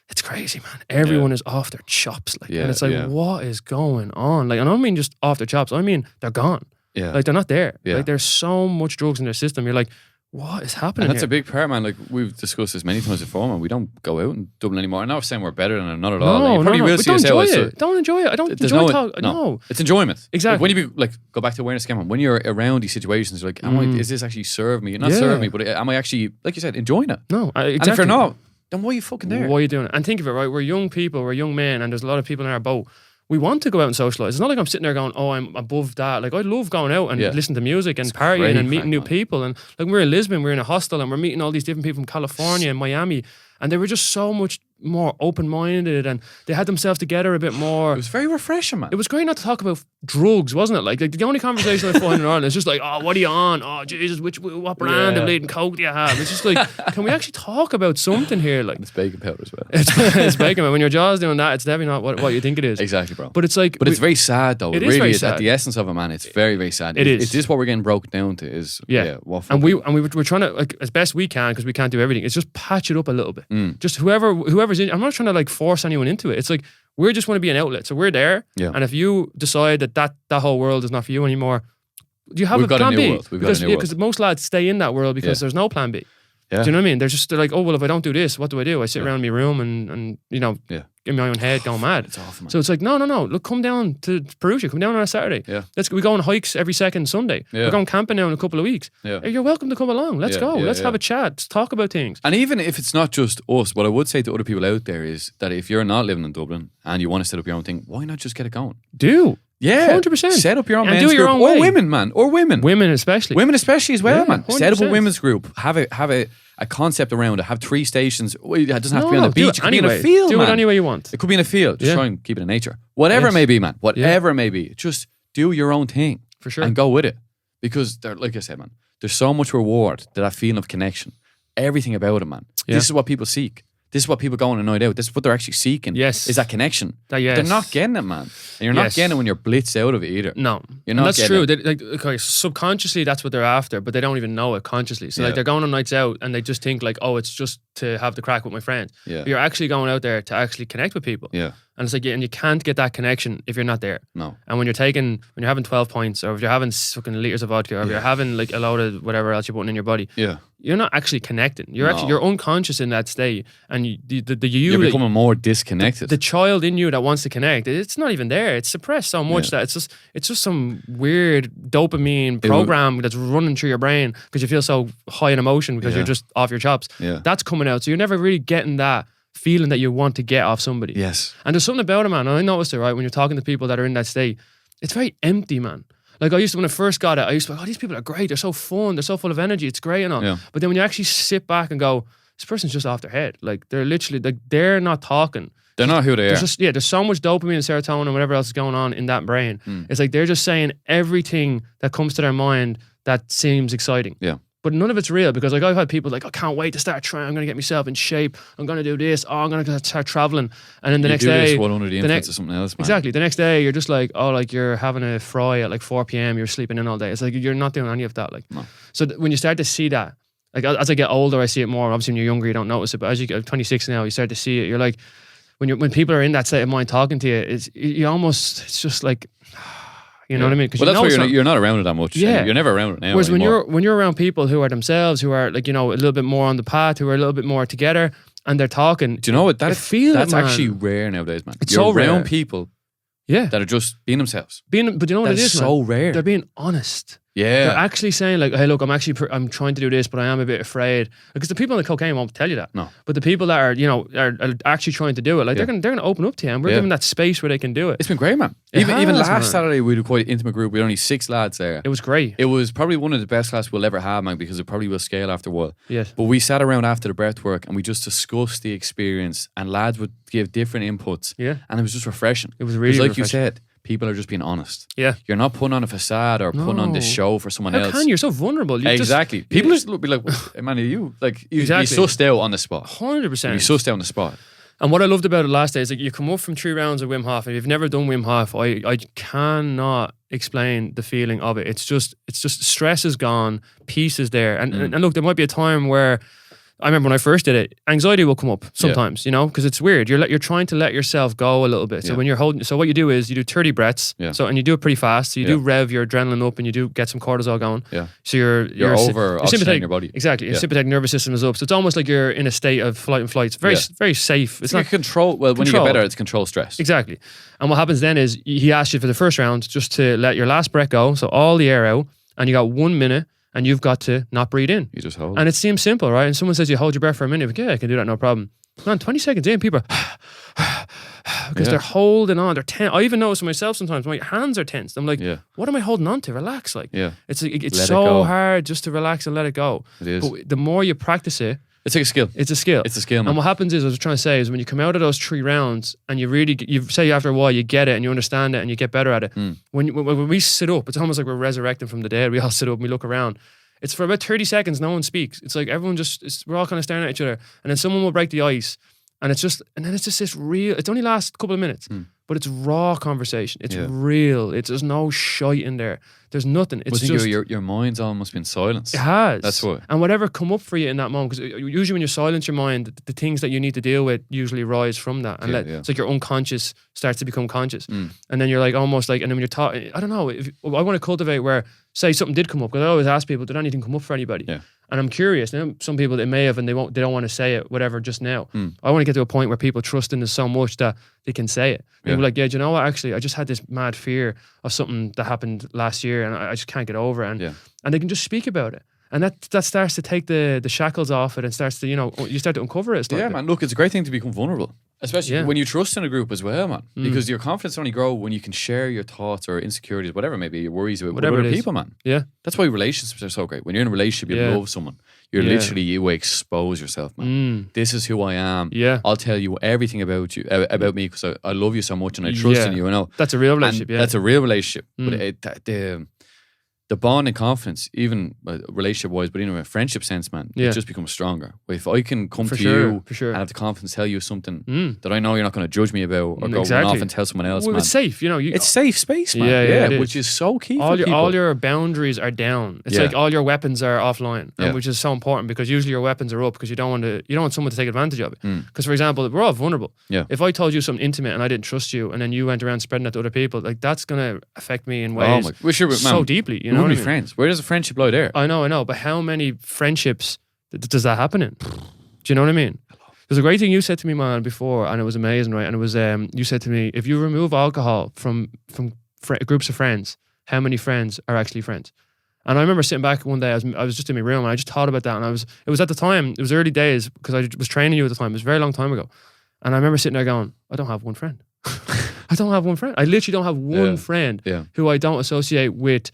It's crazy, man. Everyone is off their chops, like, and it's like, what is going on? Like, I don't mean just off their chops. I mean they're gone. Yeah, like they're not there. Yeah. Like, there's so much drugs in their system. You're like, what is happening? And that's here? A big part, man. Like, we've discussed this many times before, man. We don't go out in Dublin anymore. I'm not saying we're better than it, not at all. No, like, you probably will see don't us enjoy out. it. Don't enjoy it. I don't enjoy talk. No, it's enjoyment. Exactly. Like, when you be, like, go back to awareness again, man. When you're around these situations, you're like, is this actually serve me? Not serve me, but am I actually, like you said, enjoying it? No, exactly. And if you're not, then why are you fucking there? Why are you doing it? And think of it, right? We're young people, we're young men, and there's a lot of people in our boat. We want to go out and socialise. It's not like I'm sitting there going, oh, I'm above that. Like, I love going out and listening to music and partying and meeting new people. And like, we're in Lisbon, we're in a hostel, and we're meeting all these different people from California and Miami. And they were just so much more open-minded, and they had themselves together a bit more. It was very refreshing, man. It was great not to talk about drugs, wasn't it? Like the only conversation I find in Ireland is just like, oh, what are you on? Oh, Jesus, what brand of latent coke do you have? It's just like, can we actually talk about something here? Like, it's baking powder as well. It's baking powder. When your jaw's doing that, it's definitely not what you think it is. Exactly, bro. But it's like, it's very sad though. It really is very sad. At the essence of it, man. It's very, very sad. It is. Is this what we're getting broken down to? Is we're trying to, like, as best we can, because we can't do everything. It's just patch it up a little bit. Just whoever's in. I'm not trying to, like, force anyone into it. It's like, we just want to be an outlet, so we're there. Yeah. And if you decide that whole world is not for you anymore, do you have a plan B? We've got a new world. Because most lads stay in that world because there's no plan B. Do you know what I mean? They're like, oh, well, if I don't do this, what do I do? I sit around my room and you know, in my own head going mad. It's awful, man. So it's like, no. Look, come down to Purusha. Come down on a Saturday. Yeah. We go on hikes every second Sunday. Yeah. We're going camping now in a couple of weeks. Yeah. You're welcome to come along. Let's go. Let's have a chat. Let's talk about things. And even if it's not just us, what I would say to other people out there is that if you're not living in Dublin and you want to set up your own thing, why not just get it going? Yeah, 100%. Set up your own and men's do your group, own or way. women, man, or women, women especially as well, man. 100%. Set up a women's group. Have a concept around it. Have 3 stations. It doesn't have to be on the beach. It could be in a field. Do man. it any way you want. It could be in a field. Just try and keep it in nature. Whatever it may be, man. Whatever it may be. Just do your own thing for sure and go with it. Because like I said, man, there's so much reward to that feeling of connection. Everything about it, man. This is what people seek. This is what people go on a night out. This is what they're actually seeking. Yes. Is that connection. Yes. They're not getting it, man. And you're not getting it when you're blitzed out of it either. No. You're not that's getting true. it. They, subconsciously, that's what they're after, but they don't even know it consciously. So like they're going on nights out and they just think like, oh, it's just to have the crack with my friends. Yeah. But you're actually going out there to actually connect with people. Yeah. And it's like, and you can't get that connection if you're not there. No. And when you're having 12 pints, or if you're having fucking liters of vodka, or if you're having like a load of whatever else you're putting in your body, you're not actually connecting. You're unconscious in that state, and you're becoming more disconnected. The child in you that wants to connect, it's not even there. It's suppressed so much that it's just some weird dopamine program that's running through your brain because you feel so high in emotion because you're just off your chops. Yeah. That's coming out, so you're never really getting that feeling that you want to get off somebody. Yes. And there's something about it, man. And I noticed it, right? When you're talking to people that are in that state, it's very empty, man. Like when I first got it, I used to be like, oh, these people are great. They're so fun. They're so full of energy. It's great and all. Yeah. But then when you actually sit back and go, this person's just off their head. Like they're literally, like they're not talking. They're not who they are. There's so much dopamine and serotonin and whatever else is going on in that brain. It's like they're just saying everything that comes to their mind that seems exciting. Yeah. But none of it's real because like I've had people like, I can't wait to start trying. I'm going to get myself in shape. I'm going to do this. Oh, I'm going to start traveling. And then the next day, this under the influence of something else, man. Exactly. The next day, you're just like, oh, like you're having a fry at like 4 p.m. You're sleeping in all day. It's like you're not doing any of that. Like, no. So when you start to see that, like as I get older, I see it more. Obviously, when you're younger, you don't notice it. But as you get 26 now, you start to see it. You're like, when people are in that state of mind talking to you, it's just like. You know what I mean? Well, that's why you're not around it that much. Yeah. You're never around it now. Whereas anymore. when you're around people who are themselves, who are like, you know, a little bit more on the path, who are a little bit more together, and they're talking. Do you know what? That's actually rare nowadays, man. It's you're so rare. around people that are just being themselves. But you know what it is, man? So rare. They're being honest. Yeah. They're actually saying like, hey, look, I'm trying to do this, but I am a bit afraid. Because the people on the cocaine won't tell you that. No. But the people that are, you know, are actually trying to do it, like they're gonna open up to you, and we're giving that space where they can do it. It's been great, man. Even last Saturday we had a quite intimate group. We had only 6 lads there. It was great. It was probably one of the best classes we'll ever have, man, because it probably will scale after a while. Yes. But we sat around after the breath work and we just discussed the experience, and lads would give different inputs. Yeah. And it was just refreshing. It was really like refreshing. You said, people are just being honest. Yeah. You're not putting on a facade or putting on this show for someone else. How can you? You're so vulnerable. Exactly. People just be like, man, are you? Like, you sussed out on the spot. 100%. You sussed out on the spot. And what I loved about it last day is like you come up from 3 rounds of Wim Hof, and if you've never done Wim Hof, I cannot explain the feeling of it. It's just stress is gone, peace is there. And look, there might be a time where I remember when I first did it, anxiety will come up sometimes, you know, because it's weird. You're trying to let yourself go a little bit. So when you're so what you do is you do 30 breaths. Yeah. So, and you do it pretty fast. So you do rev your adrenaline up, and you do get some cortisol going. Yeah. So you're over oxygenating your body. Exactly. Your sympathetic nervous system is up. So it's almost like you're in a state of flight and flight. It's very safe. It's not control. Well, when you get better, it's control stress. Exactly. And what happens then is he asks you for the first round just to let your last breath go. So all the air out, and you got 1 minute. And you've got to not breathe in. You just hold. And it seems simple, right? And someone says you hold your breath for a minute. Like, yeah, I can do that, no problem. Man, 20 seconds in, people are because they're holding on. They're tense. I even notice myself sometimes my hands are tense. I'm like, what am I holding on to? Relax. Like, it's so hard just to relax and let it go. It is. But the more you practice it, it's like a skill. It's a skill. It's a skill, man. And what happens is, I was trying to say, is when you come out of those 3 rounds and you say after a while you get it and you understand it and you get better at it. When we sit up, it's almost like we're resurrecting from the dead. We all sit up and we look around. It's for about 30 seconds, no one speaks. It's like everyone we're all kind of staring at each other. And then someone will break the ice. And then it's just this real, it only lasts a couple of minutes. but it's raw conversation. It's real. There's no shite in there. There's nothing. It's just your mind's almost been silenced. It has. That's what. And whatever come up for you in that moment, because usually when you silence your mind, the things that you need to deal with usually rise from that, and it's like your unconscious starts to become conscious, and then you're like almost like, and then when you're talking, I don't know. I want to cultivate where, say something did come up, because I always ask people, did anything come up for anybody? Yeah. And I'm curious. Now, some people, they may have, and they don't want to say it, whatever, just now. I want to get to a point where people trust in us so much that they can say it. People like, yeah, do you know what? Actually, I just had this mad fear of something that happened last year, and I just can't get over it. And they can just speak about it. And that starts to take the shackles off it, and starts to, you start to uncover it. Yeah, man. Look, it's a great thing to become vulnerable. Especially when you trust in a group as well, man. Because your confidence only grows when you can share your thoughts or insecurities, whatever it may be, your worries with other people, man. Yeah. That's why relationships are so great. When you're in a relationship, you love someone. You're literally, you expose yourself, man. This is who I am. Yeah. I'll tell you everything about you, about me, because I love you so much and I trust in you. I know. That's a real relationship, That's a real relationship. But the bond and confidence, even relationship-wise, but in a friendship sense, man, it just becomes stronger. If I can come to you and have the confidence to tell you something that I know you're not going to judge me about, or go off and tell someone else, man. It's safe, it's safe space, man. Which is so key for people. All your boundaries are down. It's like all your weapons are offline, which is so important, because usually your weapons are up, because you don't want someone to take advantage of it. Because, for example, we're all vulnerable. Yeah. If I told you something intimate and I didn't trust you, and then you went around spreading that to other people, like, that's going to affect me in ways so deeply, you know? We'll be friends. Where does a friendship lie there? I know, but how many friendships does that happen in? Do you know what I mean? There's a great thing you said to me, man, before, and it was amazing, right? And it was, you said to me, if you remove alcohol from groups of friends, how many friends are actually friends? And I remember sitting back one day, I was just in my room, and I just thought about that, and it was at the time, it was early days, because I was training you at the time, it was a very long time ago. And I remember sitting there going, I don't have one friend. I don't have one friend. I literally don't have one friend who I don't associate with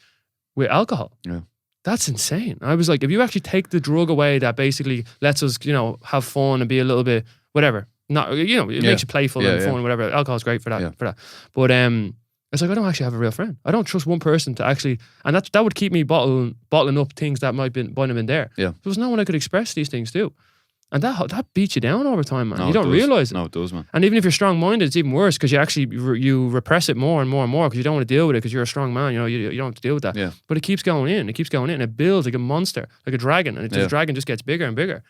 alcohol. Yeah. That's insane. I was like, if you actually take the drug away that basically lets us, have fun and be a little bit, whatever. Not, it makes you playful and fun, whatever. Alcohol's great for that. But it's like, I don't actually have a real friend. I don't trust one person to actually, and that would keep me bottling up things that might have been there. Yeah. There was no one I could express these things to. And that beats you down over time, man. No, you don't realize it. No, it does, man. And even if you're strong-minded, it's even worse, because you actually you repress it more and more and more, because you don't want to deal with it, because you're a strong man. You don't have to deal with that. Yeah. But it keeps going in. It keeps going in. It builds like a monster, like a dragon, and the dragon just gets bigger and bigger.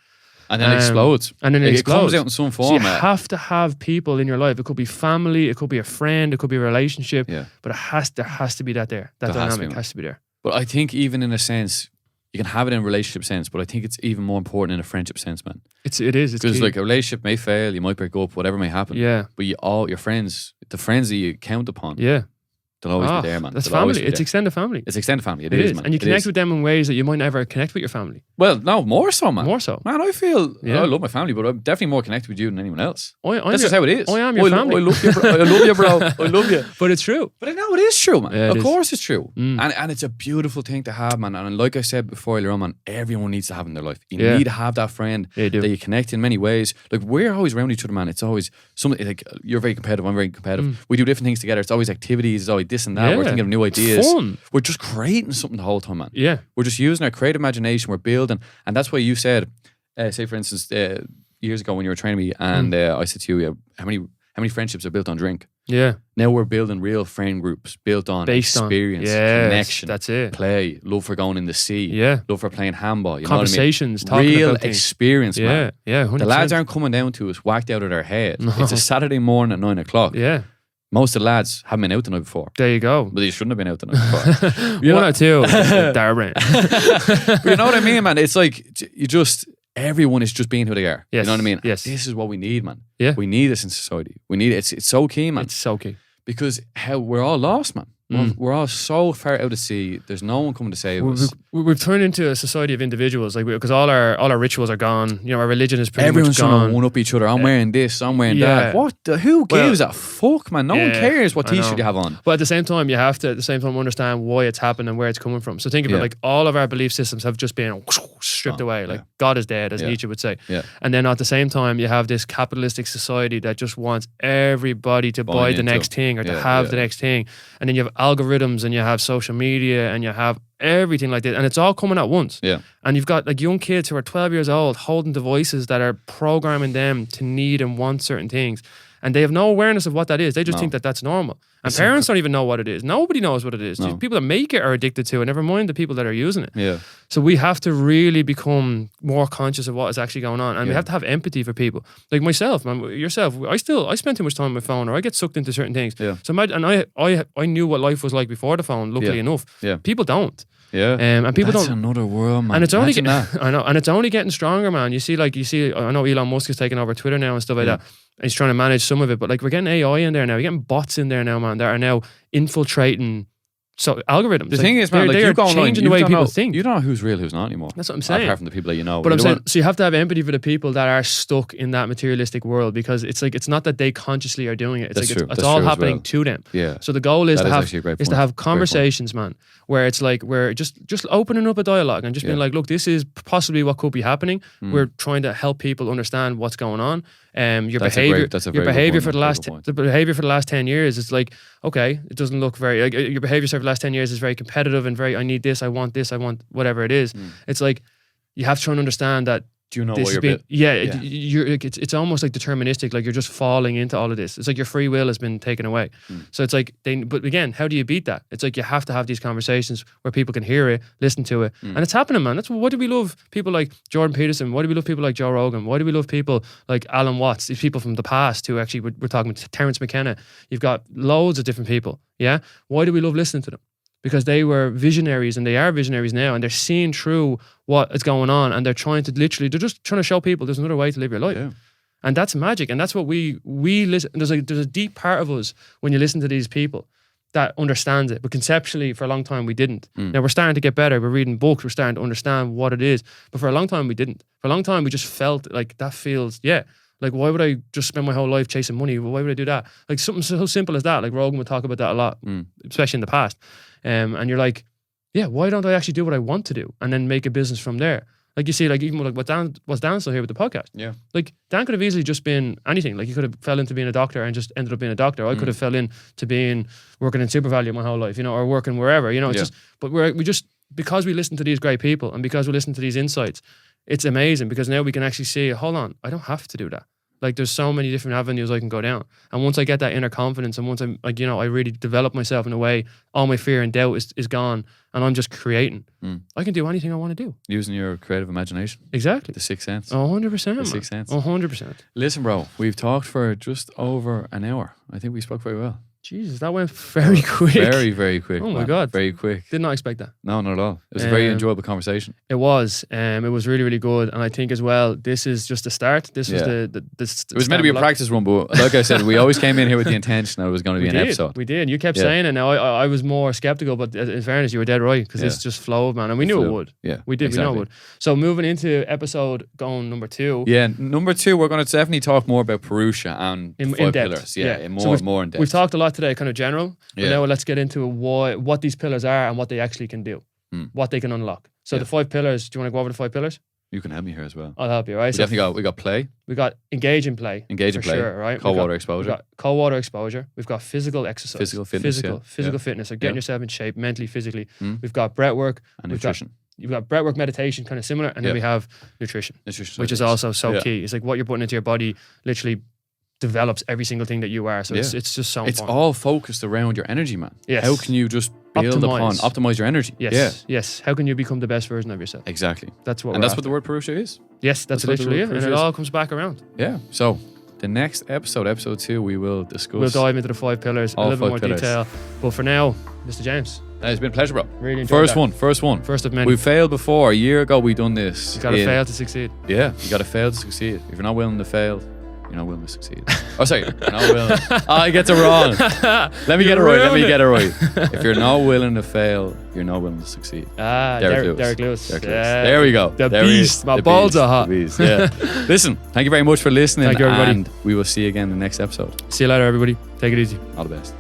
And then it explodes. And then it explodes. It comes out in some form. So you have to have people in your life. It could be family. It could be a friend. It could be a relationship. Yeah. But there has to be that there. That dynamic has to be there. But I think even in a sense, you can have it in a relationship sense, but I think it's even more important in a friendship sense, man. It is. Because like a relationship may fail, you might break up, whatever may happen. Yeah. But your friends, the friends that you count upon, they'll always be there, man. That's family. It's extended family. It's extended family. It is, man. And you connect with them in ways that you might never connect with your family. Well, no, more so, man. More so. Man, I feel, I love my family, but I'm definitely more connected with you than anyone else. That's just how it is. I am your family. I love you, bro. I love you, bro. I love you. But it's true. But I know it is true, man. Of course it's true. And it's a beautiful thing to have, man. And like I said before earlier on, man, everyone needs to have in their life. You need to have that friend that you connect in many ways. Like, we're always around each other, man. It's always something, like, you're very competitive, I'm very competitive. We do different things together. It's always activities, it's always this and that. We're thinking of new ideas. Fun. We're just creating something the whole time, man. Yeah. We're just using our creative imagination. We're building. And that's why you said, say for instance, years ago when you were training me, and I said to you, how many friendships are built on drink? Yeah. Now we're building real friend groups built on experience, connection, that's it. Play, love for going in the sea, love for playing handball, you conversations, know what I mean? Real talking about experience, man. Yeah, 100%. The lads aren't coming down to us whacked out of their head. No. It's a Saturday morning at 9 o'clock. Yeah. Most of the lads haven't been out the night before. There you go. But they shouldn't have been out the night before. One or two. Darren. But you know what I mean, man? It's like, everyone is just being who they are. Yes. You know what I mean? Yes. This is what we need, man. Yeah. We need this in society. We need it. It's so key, man. It's so key. Because we're all lost, man. We're all so far out at sea. There's no one coming to save us. We've turned into a society of individuals, like, because all our rituals are gone. You know, our religion is pretty Everyone's much gone. Everyone's trying to one up each other. I'm wearing this. I'm wearing that. What? Who gives a fuck, man? No one cares what t-shirt you have on. But at the same time, you have to understand why it's happened and where it's coming from. So think of it like all of our belief systems have just been stripped away. Like God is dead, as Nietzsche would say. Yeah. And then at the same time, you have this capitalistic society that just wants everybody to buy the next thing or to have the next thing. And then you have algorithms, and you have social media, and you have everything like that, and it's all coming at once. Yeah. And you've got like young kids who are 12 years old holding devices that are programming them to need and want certain things. And they have no awareness of what that is. They just think that that's normal. And parents don't even know what it is. Nobody knows what it is. No. People that make it are addicted to it, never mind the people that are using it. Yeah. So we have to really become more conscious of what is actually going on. And we have to have empathy for people. Like myself, man, yourself, I spend too much time on my phone, or I get sucked into certain things. Yeah. So imagine, and I knew what life was like before the phone, luckily enough. Yeah. People don't. Yeah. And people That's don't. another world, man. And it's only I know, and it's only getting stronger, man. You see, I know Elon Musk is taking over Twitter now and stuff like that. And he's trying to manage some of it, but like we're getting AI in there now. We're getting bots in there now, man. That are now infiltrating algorithms. The thing is, man, they are changing the way people think. You don't know who's real, who's not anymore. That's what I'm saying. Apart from the people that you know. But I'm saying, so you have to have empathy for the people that are stuck in that materialistic world, because it's not that they consciously are doing it. It's all happening to them. Yeah. So the goal is to have conversations, man, where it's like we're just opening up a dialogue and just being like, look, this is possibly what could be happening. We're trying to help people understand what's going on. Your behavior for the last 10 years, it's like, okay, it doesn't look very, like, your behavior for the last 10 years is very competitive and very, I need this, I want whatever it is. It's like, you have to try and understand that. Do you know what you're it's almost like deterministic, like you're just falling into all of this. It's like your free will has been taken away. So it's like, but again, how do you beat that? It's like you have to have these conversations where people can hear it, listen to it. And it's happening, man. Why do we love people like Jordan Peterson? Why do we love people like Joe Rogan? Why do we love people like Alan Watts? These people from the past who actually, we're talking to Terence McKenna. You've got loads of different people. Yeah. Why do we love listening to them? Because they were visionaries, and they are visionaries now, and they're seeing through what is going on, and they're just trying to show people there's another way to live your life. Yeah. And that's magic. And that's what we listen. There's a deep part of us when you listen to these people that understands it. But conceptually, for a long time, we didn't. Now we're starting to get better. We're reading books. We're starting to understand what it is. But for a long time, we didn't. For a long time, we just felt like that feels, like, why would I just spend my whole life chasing money? Why would I do that? Like something so simple as that. Like Rogan would talk about that a lot, especially in the past. And you're like, why don't I actually do what I want to do and then make a business from there? Like you see, like even like what's Dan still here with the podcast. Yeah. Like Dan could have easily just been anything. Like he could have fell into being a doctor and just ended up being a doctor. I could have fell into working in SuperValu my whole life, or working wherever, it's just, but because we listen to these great people and because we listen to these insights, it's amazing, because now we can actually see, hold on, I don't have to do that. Like there's so many different avenues I can go down. And once I get that inner confidence, and once I'm like, I really develop myself in a way, all my fear and doubt is gone, and I'm just creating. I can do anything I want to do. Using your creative imagination. Exactly. The sixth sense. 100%. The sixth sense. 100%. Listen, bro, we've talked for just over an hour. I think we spoke very well. Jesus, that went very quick. Very, very quick. Oh my God. Very quick. Did not expect that. No, not at all. It was a very enjoyable conversation. It was. It was really, really good. And I think as well, this is just the start. This was the it was meant to be a practice run, but like I said, we always came in here with the intention that it was going to be an episode. We did. You kept saying it. Now, I was more skeptical, but in fairness, you were dead right, because it's just flowed, man. And we knew it would. Yeah. We did. Exactly. We know it would. So moving into episode number 2. Yeah, number 2, we're going to definitely talk more about Purusha and in 5 depth. pillars. Yeah, more in depth. We've talked a lot today, kind of general. But now let's get into what these pillars are and what they actually can do, what they can unlock. So the 5 pillars, do you want to go over the 5 pillars? You can help me here as well. I'll help you, right? We got play. We got engage in play. Engage in play. Sure, right? Cold water exposure. We've got cold water exposure. We've got physical exercise. Physical fitness. Physical fitness. So getting yourself in shape mentally, physically. We've got breath work. And nutrition. You've got breath work, meditation, kind of similar. And then we have nutrition. Which is also so key. It's like what you're putting into your body literally develops every single thing that you are. So it's just so important. It's all focused around your energy, man. Yes. How can you just optimize your energy? Yes. How can you become the best version of yourself? Exactly. That's what the word Purusha is. Yes, that's literally it. And it all comes back around. Yeah. So the next episode 2, we will discuss. We'll dive into the 5 pillars, a little bit more detail. But for now, Mr. James. It's been a pleasure, bro. Really enjoyed that. First one. First of many. We failed before. A year ago, we done this. You got to fail to succeed. Yeah, you got to fail to succeed. If you're not willing to fail, you're not willing to succeed. Oh, sorry. You're not willing. I get it wrong. Let me get it right. If you're not willing to fail, you're not willing to succeed. Derek Lewis. There we go. The beast. My balls are hot. Yeah. Listen, thank you very much for listening. Thank you, everybody. And we will see you again in the next episode. See you later, everybody. Take it easy. All the best.